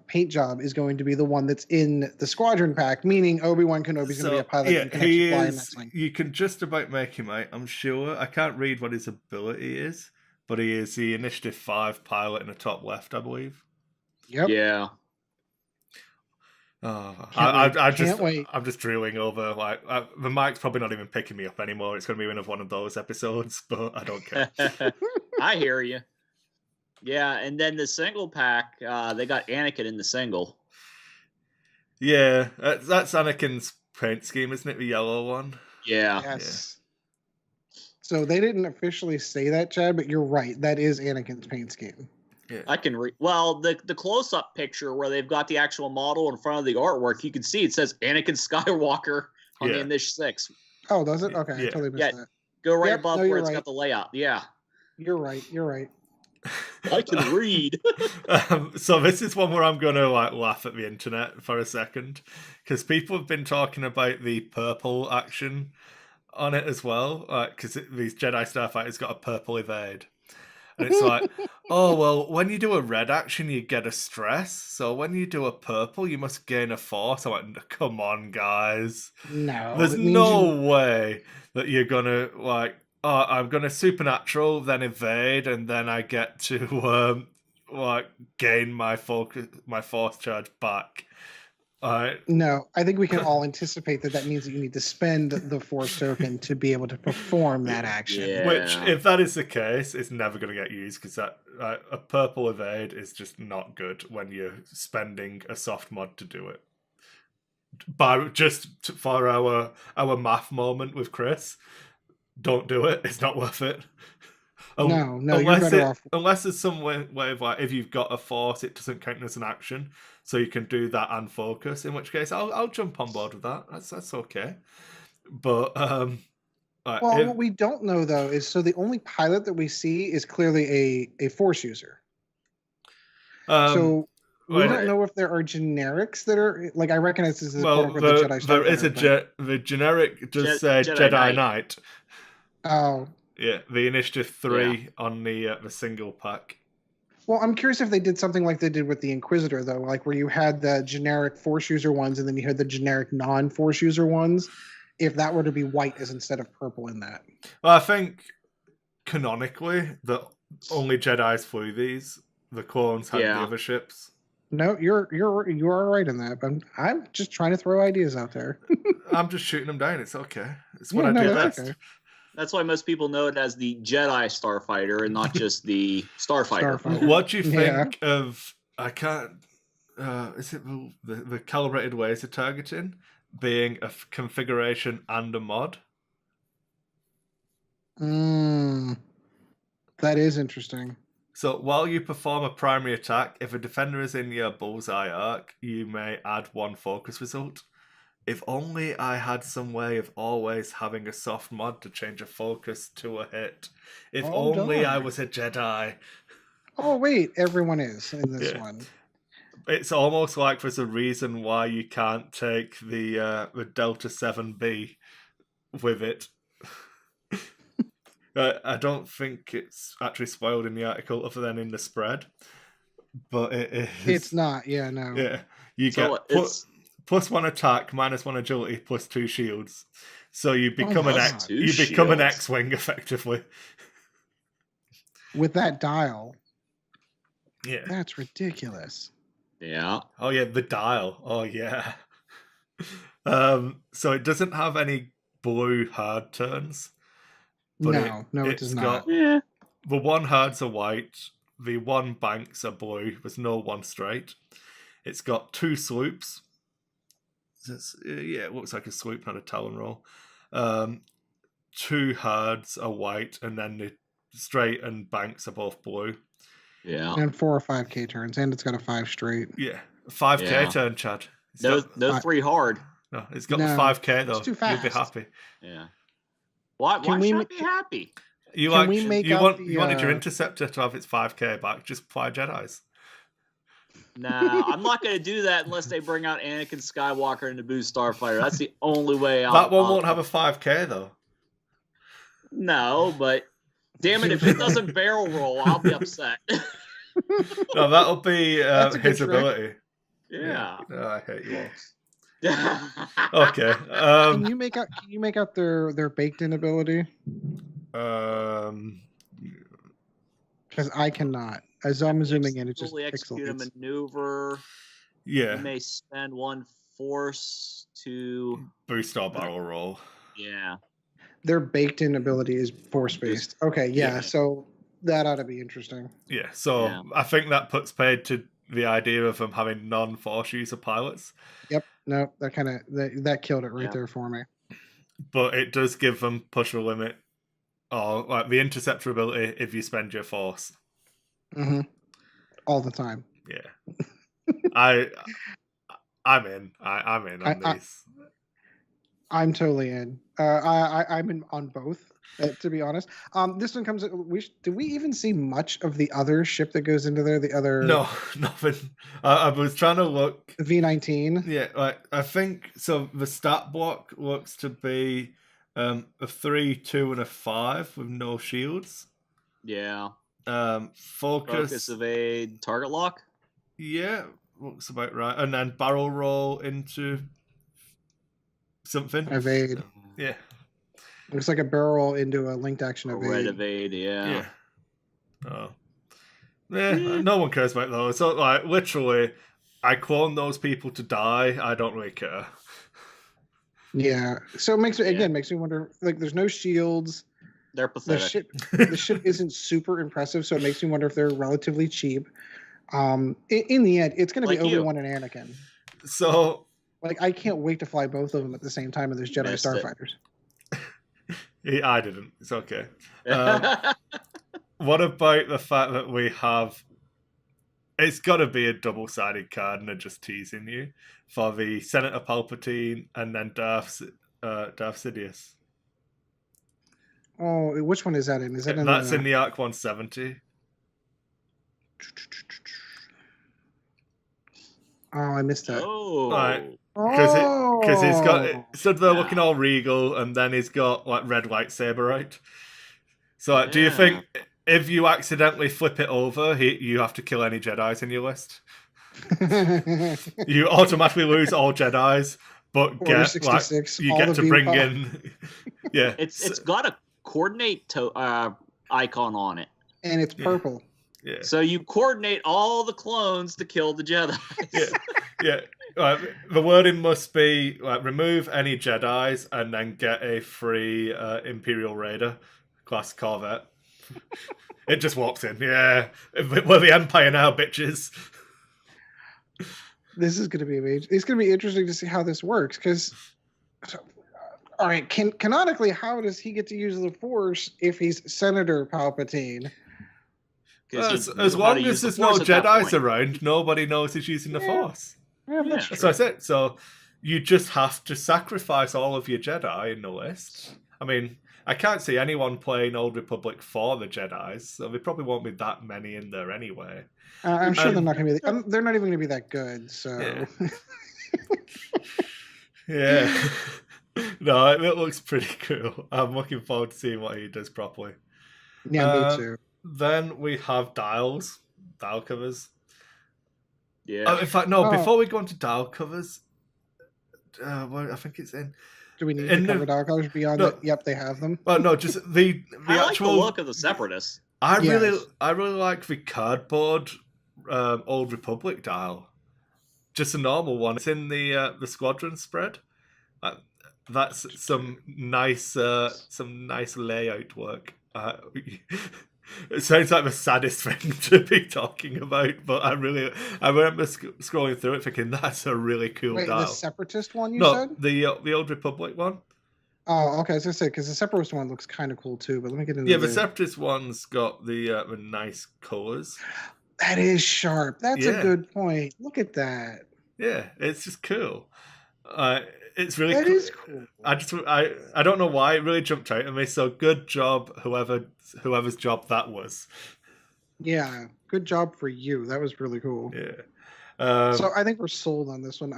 paint job is going to be the one that's in the squadron pack, meaning Obi-Wan Kenobi's going to be a pilot. Yeah, he is. You can just about make him out, I'm sure. I can't read what his ability is, but he is the Initiative 5 pilot in the top left, I believe. Yep. Yeah. I'm just drooling over. The mic's probably not even picking me up anymore. It's going to be one of those episodes, but I don't care. I hear you. Yeah, and then the single pack, they got Anakin in the single. Yeah, that's Anakin's paint scheme, isn't it? The yellow one. Yeah. Yes. Yeah. So they didn't officially say that, Chad, but you're right. That is Anakin's paint scheme. Yeah. I can read. Well, the close-up picture where they've got the actual model in front of the artwork, you can see it says Anakin Skywalker on the Initial 6. Oh, does it? Okay, I Yeah. totally missed that. Go right Yep, above no, where you're it's right. got the layout. Yeah. You're right. You're right. I can read. So this is one where I'm going to like laugh at the internet for a second, because people have been talking about the purple action on it as well, because these Jedi Starfighters got a purple evade. And it's like, oh, well, when you do a red action, you get a stress. So when you do a purple, you must gain a force. I'm like, come on, guys. No. There's it means no way that you're going to, like, oh, I'm going to supernatural, then evade, and then I get to, like, gain my force charge back. No, I think we can all anticipate that means that you need to spend the force token to be able to perform that action. Yeah. Which, if that is the case, it's never going to get used, because that a purple evade is just not good when you're spending a soft mod to do it. But just for our math moment with Chris, don't do it. It's not worth it. No, you're better off. Unless there's some way of like, if you've got a force, it doesn't count as an action, so you can do that and focus. In which case, I'll jump on board with that. That's okay. But what we don't know though is so the only pilot that we see is clearly a force user. So we don't know if there are generics that are like I recognize this is quote unquote the Jedi Starfighter. There is the generic does say Jedi Knight. Oh. Yeah, the Initiative 3 on the single pack. Well, I'm curious if they did something like they did with the Inquisitor, though, like where you had the generic Force user ones and then you had the generic non-Force user ones, if that were to be white as instead of purple in that. Well, I think canonically, the only Jedis flew these. The clones had the other ships. No, you are right in that, but I'm just trying to throw ideas out there. I'm just shooting them down. It's okay. It's what I do best. Okay. That's why most people know it as the Jedi Starfighter and not just the Starfighter. What do you think of? I can't. Is it the calibrated ways of targeting being a configuration and a mod? That is interesting. So while you perform a primary attack, if a defender is in your bullseye arc, you may add one focus result. If only I had some way of always having a soft mod to change a focus to a hit. If only I was a Jedi. Oh, wait. Everyone is in this one. It's almost like there's a reason why you can't take the Delta 7B with it. I don't think it's actually spoiled in the article other than in the spread. But it is. It's not. Yeah, no. Yeah. You get... plus 1 attack, minus 1 agility, plus 2 shields. So you become an X-wing effectively. With that dial. Yeah. That's ridiculous. Yeah. Oh yeah, the dial. Oh yeah. So it doesn't have any blue hard turns. But it does not. The 1 hards are white. The 1 banks are blue. There's no 1 straight. It's got 2 sloops. It looks like a swoop, not a talon roll. 2 hards are white, and then the straight and banks are both blue. Yeah. And 4 or 5k turns, and it's got a 5 straight. Yeah, 5k turn, Chad. No 3 hard. No, it's got the 5k though. It's too fast. You'll be happy. Yeah. Why should I be happy? You wanted your interceptor to have its 5k back. Just fly Jedis. Nah, I'm not going to do that unless they bring out Anakin Skywalker and Naboo Starfighter. That's the only way I'll... That one won't have a 5k, though. No, but damn it, if it doesn't barrel roll, I'll be upset. No, that'll be his ability. Yeah. Oh, I hate you all. Okay. Can you make out their baked-in ability? Because I cannot. As I'm zooming in, it's just execute a maneuver. Yeah. You may spend 1 force to boost our barrel roll. Yeah. Their baked-in ability is force-based. Okay, yeah. So that ought to be interesting. Yeah. So I think that puts paid to the idea of them having non-force user pilots. Yep. No, that killed it right there for me. But it does give them push a limit, or like the interceptor ability if you spend your force. Mm-hmm. all the time. Yeah. I'm in. I'm in on these. I'm totally in. I'm in on both. To be honest, this one comes. Do we even see much of the other ship that goes into there? The other No, nothing. I was trying to look. V19. Yeah, I think so. The stat block looks to be a 3, 2, and a 5 with no shields. Yeah. Focus, evade, target lock. Yeah, looks about right. And then barrel roll into something. Evade. So, yeah. Looks like a barrel into a linked action evade. Red evade, yeah. Oh. Yeah, no one cares about those. So, like, literally, I clone those people to die. I don't really care. Yeah. So it makes me wonder. Like, there's no shields. They're pathetic. The ship isn't super impressive, so it makes me wonder if they're relatively cheap. In the end, it's going to be Obi-Wan and Anakin. So, like, I can't wait to fly both of them at the same time as those Jedi Starfighters. I didn't. It's okay. What about the fact that we have... It's got to be a double-sided card, and they're just teasing you, for the Senator Palpatine and then Darth Sidious. Oh, which one is that in? Is that in That's in the Arc 170. Oh, I missed that. Oh. Right. Because he's got... So they're looking all regal, and then he's got, like, red lightsaber out. So, do you think... If you accidentally flip it over, you have to kill any Jedis in your list. You automatically lose all Jedis, but get you get to bring in. Yeah, it's got a coordinate icon on it, and it's purple. Yeah. So you coordinate all the clones to kill the Jedi. Yeah. The wording must be like remove any Jedis and then get a free Imperial Raider class Corvette. It just walks in. Yeah, we're the Empire now, bitches. This is going to be amazing. It's going to be interesting to see how this works. Because, all right, canonically, how does he get to use the Force if he's Senator Palpatine? As long as there's no Jedis around, nobody knows he's using the Force. Yeah, that's what I said. So you just have to sacrifice all of your Jedi in the list. I mean, I can't see anyone playing Old Republic for the Jedis, so there probably won't be that many in there anyway. I'm sure they're not going to be. They're not even going to be that good. So. Yeah. No, it looks pretty cool. I'm looking forward to seeing what he does properly. Yeah, me too. Then we have dial covers. Yeah. In fact, no. Before we go into dial covers, I think it's in. Do we need to cover dial covers beyond that? Yep, they have them. Well, no, just the I actual like the look of the Separatists. I really like the cardboard Old Republic dial. Just a normal one. It's in the squadron spread. That's some nice layout work. It sounds like the saddest thing to be talking about, but I remember scrolling through it thinking that's a really cool dial. The Separatist one you said? the Old Republic one. Oh, okay. I was gonna say because the Separatist one looks kind of cool too. But let me get into the Separatist one's got the nice colors. That is sharp. That's a good point. Look at that. Yeah, it's just cool. It's really cool. That is cool. I don't know why it really jumped out at me. So good job, whoever's job that was. Yeah, good job for you. That was really cool. Yeah. So I think we're sold on this one.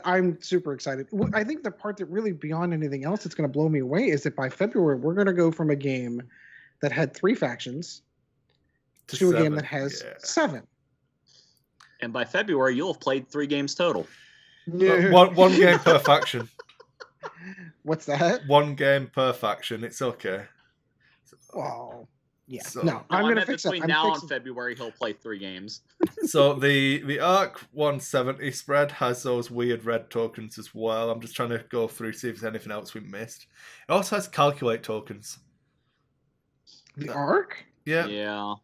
I'm super excited. I think the part that really beyond anything else that's going to blow me away is that by February we're going to go from a game that had 3 factions to a game that has 7. And by February you'll have played 3 games total. Yeah. One game per faction. What's that? 1 game per faction. It's okay. Oh, yeah. So, no, I'm going to fix it. Between now and February, he'll play 3 games. So the Arc 170 spread has those weird red tokens as well. I'm just trying to go through see if there's anything else we missed. It also has calculate tokens. The Arc? Yeah. Yeah.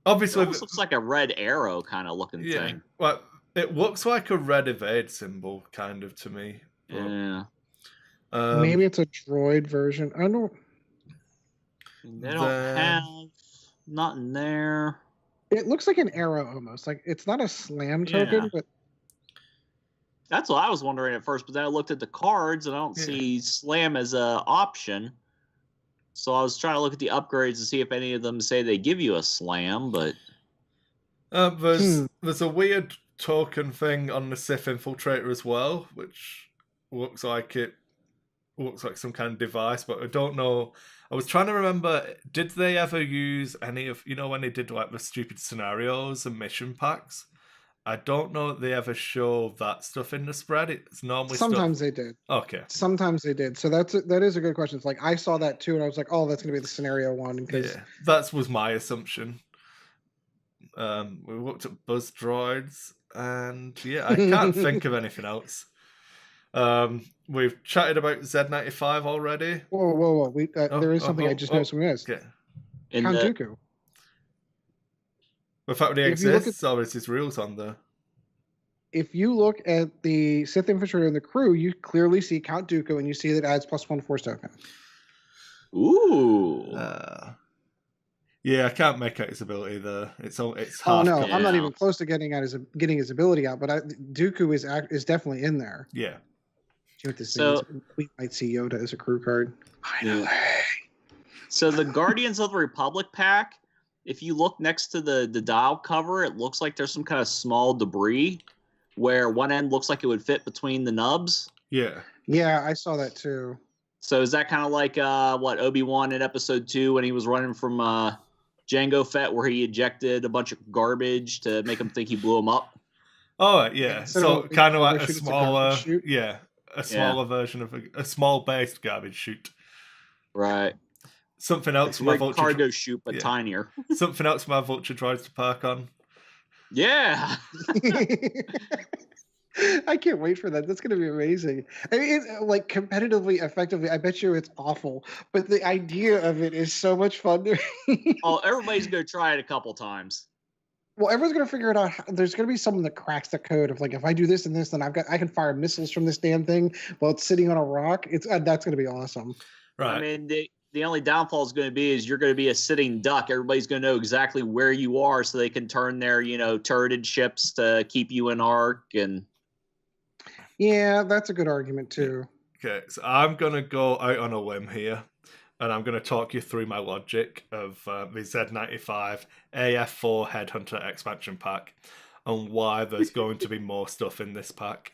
Obviously, it almost looks like a red arrow kind of looking thing. Well, it looks like a red evade symbol, kind of, to me. Yeah. Maybe it's a droid version. I don't. They don't have nothing there. It looks like an arrow almost. Like it's not a slam token, Yeah. but That's what I was wondering at first, but then I looked at the cards and I don't see slam as a option. So I was trying to look at the upgrades to see if any of them say they give you a slam, but there's a weird token thing on the Sith Infiltrator as well, which looks like some kind of device, but I don't know. I was trying to remember, did they ever use any of, when they did like the stupid scenarios and mission packs? I don't know if they ever show that stuff in the spread. It's normally sometimes they did. Okay. Sometimes they did. So that is a good question. It's like I saw that too, and I was like, oh, that's going to be the scenario one. Yeah, that was my assumption. We looked at buzz droids, and I can't think of anything else. We've chatted about Z95 already. Whoa! There is something I just noticed we missed. Okay. Count Dooku. The fact that he exists, or is his rules on there? If you look at the Sith Infantry and the crew, you clearly see Count Dooku, and you see that adds +1 Force token. Ooh. Yeah, I can't make out his ability there. It's half. Oh no, I'm not even close to getting his ability out. But Dooku is definitely in there. Yeah. Do you know what this means? We might see Yoda as a crew card. I know. So the Guardians of the Republic pack, if you look next to the dial cover, it looks like there's some kind of small debris where one end looks like it would fit between the nubs. Yeah. Yeah, I saw that too. So is that kind of like what Obi-Wan in Episode 2 when he was running from Jango Fett, where he ejected a bunch of garbage to make him think he blew him up? Oh yeah, so kind of like a smaller, a smaller Yeah. version of a small based garbage chute. Right. Something else for my Like vulture cargo chute, but tinier. Something else for my vulture droids to park on. Yeah. I can't wait for that. That's going to be amazing. I mean, like competitively, effectively, I bet you it's awful, but the idea of it is so much fun. Oh, everybody's going to try it a couple times. Well, everyone's going to figure it out. There's going to be someone that cracks the code of like, if I do this and this, then I can fire missiles from this damn thing while it's sitting on a rock. That's going to be awesome. Right. I mean, the only downfall is going to be you're going to be a sitting duck. Everybody's going to know exactly where you are, so they can turn their turreted ships to keep you in arc. And yeah, that's a good argument too. Okay, so I'm going to go out on a limb here, and I'm going to talk you through my logic of the Z95 AF4 Headhunter expansion pack and why there's going to be more stuff in this pack.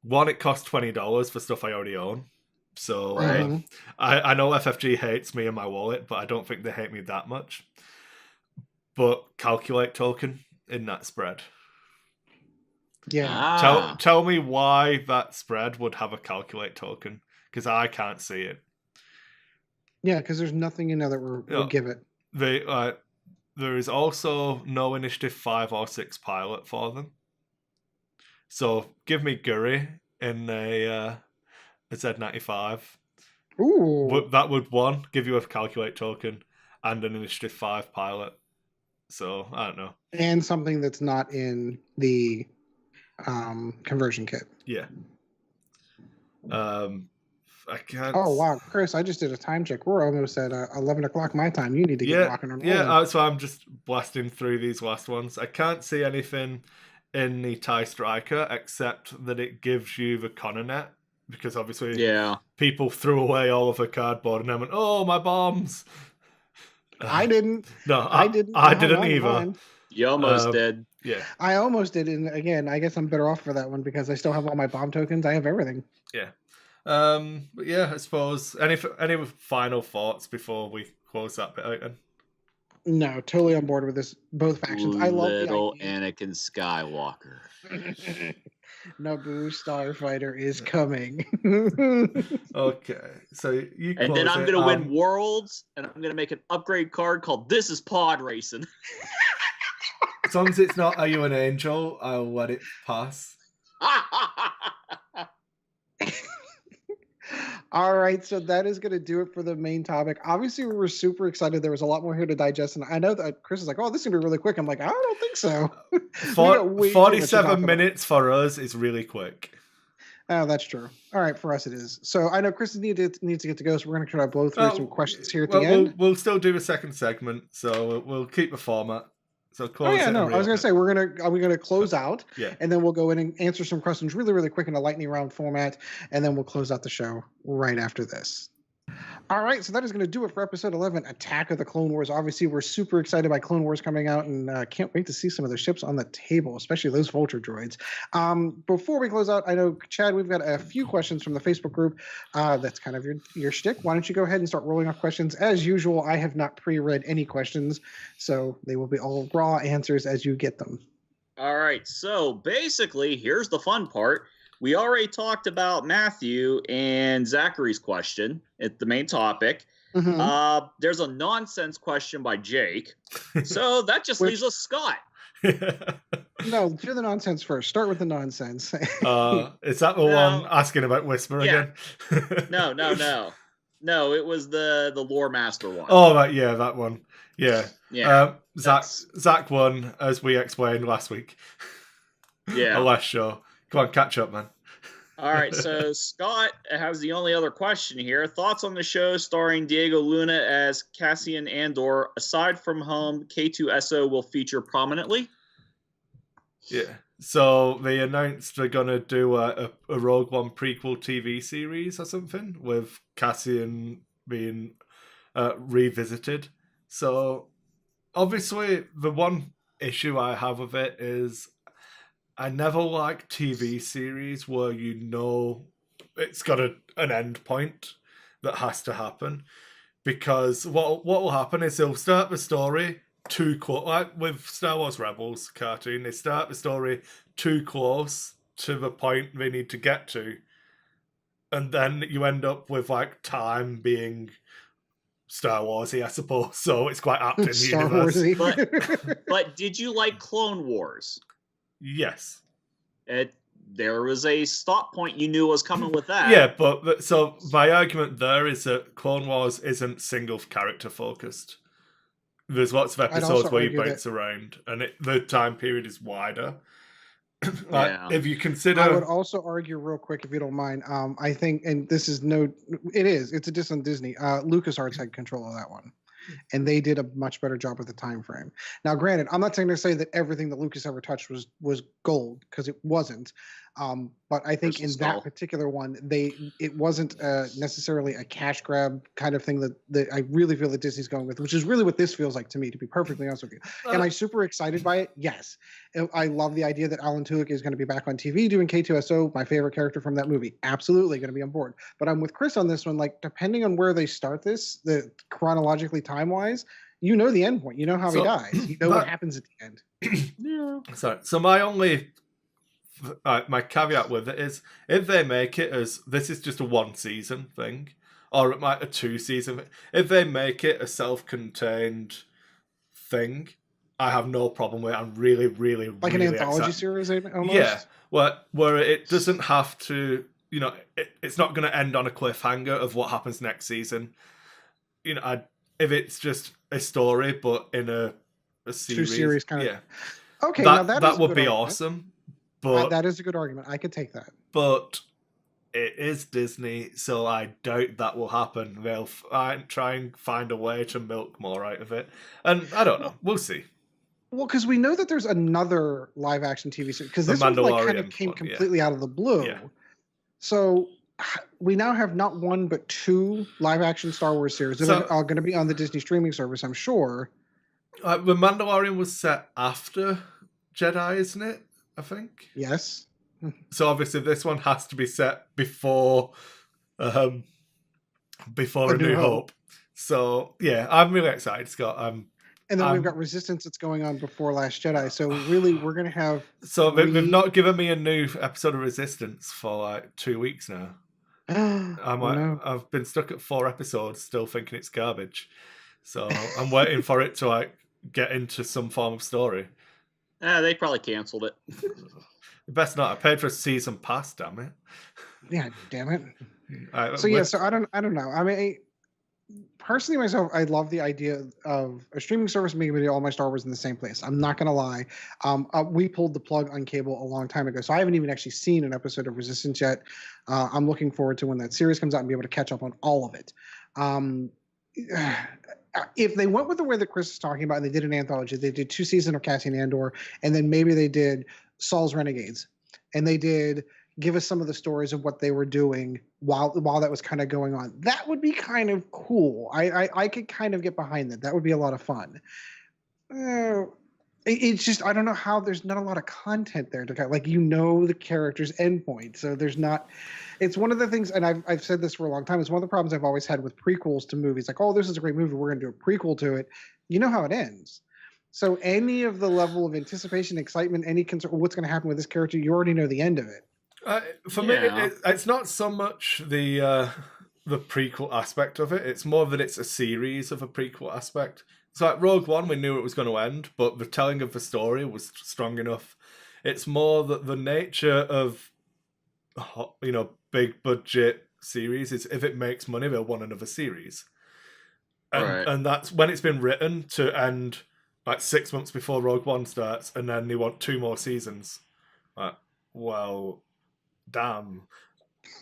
One, it costs $20 for stuff I already own. So I know FFG hates me and my wallet, but I don't think they hate me that much. But calculate token in that spread. Yeah. Tell me why that spread would have a calculate token, because I can't see it. Yeah, because there's nothing in there that will give it. There is also no Initiative 5 or 6 pilot for them. So give me Guri in a Z95. Ooh. That would, one, give you a calculate token and an Initiative 5 pilot. So, I don't know. And something that's not in the conversion kit. Yeah. I can't... Oh, wow. Chris, I just did a time check. We're almost at 11 o'clock my time. You need to get rocking and rolling. Yeah, so I'm just blasting through these last ones. I can't see anything in the TIE Striker except that it gives you the Cononet. Because obviously people threw away all of the cardboard and then went, oh, my bombs. I didn't. No, I didn't either. Mine. You almost did. Yeah. I almost did. And again, I guess I'm better off for that one because I still have all my bomb tokens. I have everything. Yeah. But yeah, I suppose. Any final thoughts before we close that bit out then? No, totally on board with this. Both factions. I love little Anakin Skywalker. Naboo Starfighter is coming. Okay, so you. And then I'm gonna win Worlds, and I'm gonna make an upgrade card called "This is Pod Racing." As long as it's not "Are you an angel?" I'll let it pass. All right, so that is going to do it for the main topic. Obviously, we were super excited. There was a lot more here to digest, and I know that Chris is like, "Oh, this is going to be really quick." I'm like, "I don't think so." 47 minutes for us is really quick. Oh, that's true. All right, for us it is. So I know Chris needs to get to go, so we're going to try to blow through some questions here at the end. We'll still do a second segment, so we'll keep the format. So close it. I was going to say we're going to close out, yeah, and then we'll go in and answer some questions really, really quick in a lightning round format, and then we'll close out the show right after this. All right, so that is going to do it for episode 11, Attack of the Clone Wars. Obviously, we're super excited by Clone Wars coming out, and can't wait to see some of the ships on the table, especially those Vulture droids. Before we close out, I know, Chad, we've got a few questions from the Facebook group. That's kind of your shtick. Why don't you go ahead and start rolling off questions? As usual, I have not pre-read any questions, so they will be all raw answers as you get them. All right, so basically, here's the fun part. We already talked about Matthew and Zachary's question at the main topic. Mm-hmm. There's a nonsense question by Jake. So that just leaves us Scott. No, do the nonsense first. Start with the nonsense. Is that the one asking about Whisper again? No, it was the lore master one. Oh, that one. Yeah. Zach won, as we explained last week. Yeah. The last show. Come on, catch up, man. All right, so Scott has the only other question here. Thoughts on the show starring Diego Luna as Cassian Andor? Aside from home, K2SO will feature prominently? Yeah. So they announced they're going to do a Rogue One prequel TV series or something with Cassian being revisited. So obviously the one issue I have with it is I never like TV series where you know it's got an end point that has to happen, because what will happen is they'll start the story too close, like with Star Wars Rebels cartoon. They start the story too close to the point they need to get to, and then you end up with like time being Star Warsy, I suppose. So it's quite apt in the Star universe. Warsy. But did you like Clone Wars? Yes. There was a stop point you knew was coming with that. Yeah, but so my argument there is that Clone Wars isn't single character focused. There's lots of episodes where you bounce around, and the time period is wider. If you consider, I would also argue real quick, if you don't mind. I think, and this is it's a diss on Disney. LucasArts had control of that one, and they did a much better job with the time frame. Now, granted, I'm not saying to say that everything that Lucas ever touched was gold, because it wasn't. But I think in that particular one, it wasn't necessarily a cash grab kind of thing that I really feel that Disney's going with, which is really what this feels like to me, to be perfectly honest with you. Am I super excited by it? Yes. I love the idea that Alan Tudyk is going to be back on TV doing K2SO, my favorite character from that movie. Absolutely going to be on board. But I'm with Chris on this one. Like, depending on where they start this, chronologically, time-wise, you know the end point. You know how he dies. You know what happens at the end. Yeah. So my only... my caveat with it is, if they make it as this is just a 1-season thing, or it might a 2-season thing, if they make it a self-contained thing, I have no problem with it. I'm really, really, like really an anthology series, almost. Yeah, where it doesn't have to, it's not going to end on a cliffhanger of what happens next season. If it's just a story, but in a series, 2 series kind of. Yeah. Okay, that would be awesome. But that is a good argument. I could take that. But it is Disney, so I doubt that will happen. They'll try and find a way to milk more out of it. And I don't know. We'll see. Well, because we know that there's another live-action TV series. Because this one kind of came completely out of the blue. Yeah. So we now have not 1, but 2 live-action Star Wars series that are going to be on the Disney streaming service, I'm sure. The Mandalorian was set after Jedi, isn't it? I think. Yes. So obviously this one has to be set before A New Hope. So yeah, I'm really excited, Scott. And then we've got Resistance that's going on before Last Jedi. So really, we're going to have... So they've not given me a new episode of Resistance for like 2 weeks now. I've been stuck at 4 episodes still thinking it's garbage. So I'm waiting for it to get into some form of story. They probably canceled it. Best not. I paid for a season pass, damn it. Yeah, damn it. So I don't know. I mean, personally myself, I love the idea of a streaming service making me all my Star Wars in the same place. I'm not gonna lie. We pulled the plug on cable a long time ago, so I haven't even actually seen an episode of Resistance yet. I'm looking forward to when that series comes out and be able to catch up on all of it. Um, if they went with the way that Chris is talking about, and they did an anthology, they did 2 seasons of Cassian Andor, and then maybe they did Saul's Renegades, and they did give us some of the stories of what they were doing while that was kind of going on. That would be kind of cool. I could kind of get behind that. That would be a lot of fun. It's just I don't know how there's not a lot of content there to like the character's endpoint. So there's not. It's one of the things, and I've said this for a long time. It's one of the problems I've always had with prequels to movies. Like, oh, this is a great movie. We're going to do a prequel to it. You know how it ends. So any of the level of anticipation, excitement, any concern, what's going to happen with this character, you already know the end of it. For me, it's not so much the prequel aspect of it. It's more that it's a series of a prequel aspect. So like Rogue One, we knew it was going to end, but the telling of the story was strong enough. It's more that the nature of, big budget series is if it makes money, they'll want another series. And that's when it's been written to end like 6 months before Rogue One starts, and then they want 2 more seasons. Well, damn.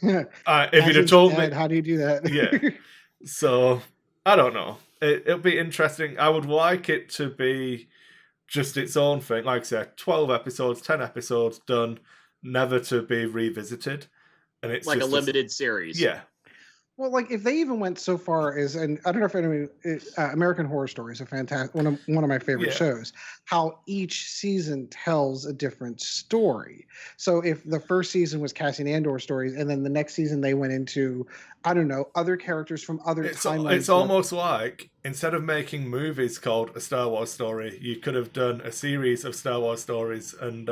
If you'd have told me, how do you do that? Yeah. So I don't know. It'll be interesting. I would like it to be just its own thing. Like I said, 12 episodes, 10 episodes done, never to be revisited. And it's like just a limited series. Yeah. Well, like if they even went so far as, and I don't know if anyone, American Horror Story is a fantastic one of my favorite shows. How each season tells a different story. So if the first season was Cassian Andor stories, and then the next season they went into, I don't know, other characters from other timelines. It's almost like instead of making movies called A Star Wars Story, you could have done a series of Star Wars stories. And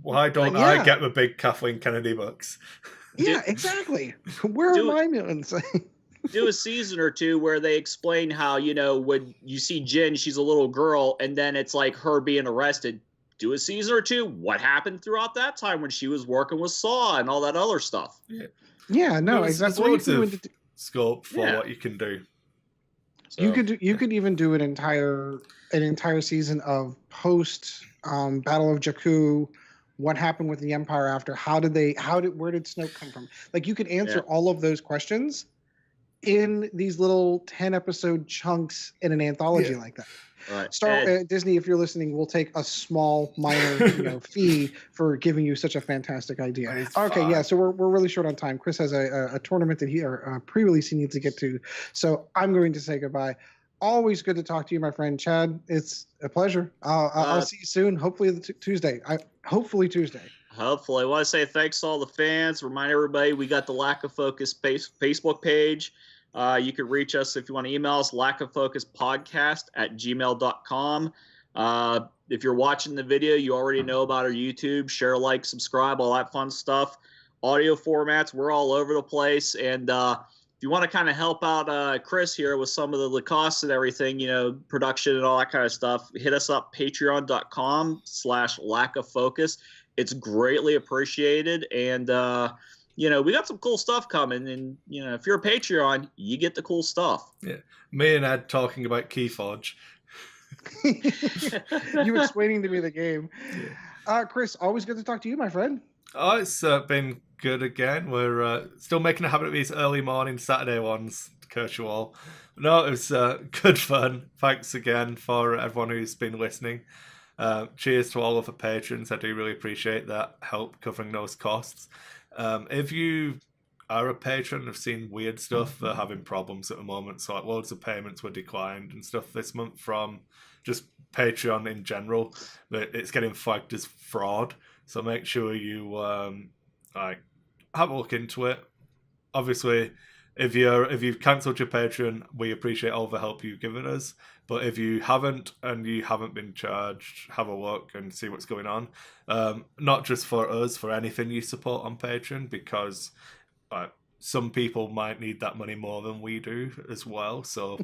why don't I get the big Kathleen Kennedy books? Yeah, exactly. Where are my millions? Do a season or two where they explain how, when you see Jyn, she's a little girl, and then it's like her being arrested. Do a season or two. What happened throughout that time when she was working with Saw and all that other stuff? Yeah, no, exactly. There's loads of scope for what you can do. So, you could even do an entire season of post Battle of Jakku. What happened with the Empire after? Where did Snoke come from? Like you could answer all of those questions in these little 10-episode chunks in an anthology like that. Right. Disney, if you're listening, we'll take a small, minor, fee for giving you such a fantastic idea. Okay, so we're really short on time. Chris has a tournament that a pre-release he needs to get to, so I'm going to say goodbye. Always good to talk to you, my friend Chad. It's a pleasure. I'll see you soon. Hopefully Tuesday. Hopefully Tuesday. Hopefully. I want to say thanks to all the fans. Remind everybody we got the Lack of Focus Facebook page. You can reach us if you want to email us, lackoffocuspodcast@gmail.com. If you're watching the video, you already know about our YouTube. Share, like, subscribe, all that fun stuff. Audio formats, we're all over the place. And if you want to kind of help out Chris here with some of the costs and everything, production and all that kind of stuff, hit us up, patreon.com/lackofocus. It's greatly appreciated. And, we got some cool stuff coming. And, if you're a Patreon, you get the cool stuff. Yeah. Me and Ed talking about Keyforge. You explaining to me the game. Chris, always good to talk to you, my friend. Oh, it's been good again. We're still making a habit of these early morning Saturday ones, to curse you all. No, it was good fun. Thanks again for everyone who's been listening. Cheers to all of the patrons. I do really appreciate that help covering those costs. If you are a patron and have seen weird stuff, they're having problems at the moment. So like loads of payments were declined and stuff this month from just Patreon in general. It's getting flagged as fraud. So make sure you have a look into it. Obviously, if you've cancelled your Patreon, we appreciate all the help you've given us. But if you haven't and you haven't been charged, have a look and see what's going on. Not just for us, for anything you support on Patreon, because some people might need that money more than we do as well. So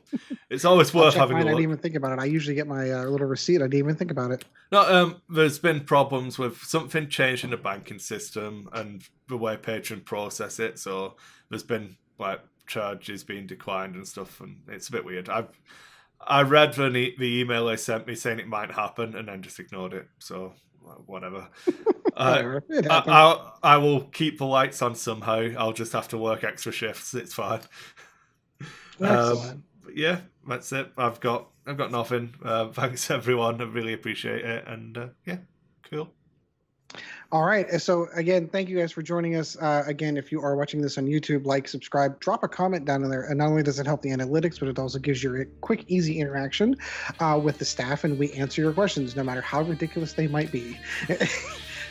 it's always worth having a look. I didn't even think about it. I usually get my little receipt. I didn't even think about it. No, there's been problems with something changed in the banking system and the way Patreon process it. So there's been charge is being declined and stuff, and it's a bit weird. I read the email they sent me saying it might happen, and then just ignored it. So whatever. Whatever. It happens. I will keep the lights on somehow. I'll just have to work extra shifts. It's fine. Excellent. But yeah, that's it. I've got nothing. Thanks everyone. I really appreciate it. And yeah, cool. All right. So again, thank you guys for joining us. Again, if you are watching this on YouTube, like, subscribe, drop a comment down in there. And not only does it help the analytics, but it also gives you a quick, easy interaction with the staff, and we answer your questions, no matter how ridiculous they might be.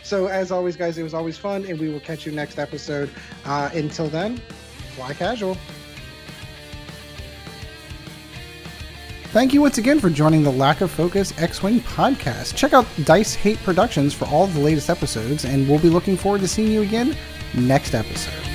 So as always, guys, it was always fun, and we will catch you next episode. Until then, fly casual. Thank you once again for joining the Lack of Focus X-Wing podcast. Check out Dice Hate Productions for all of the latest episodes, and we'll be looking forward to seeing you again next episode.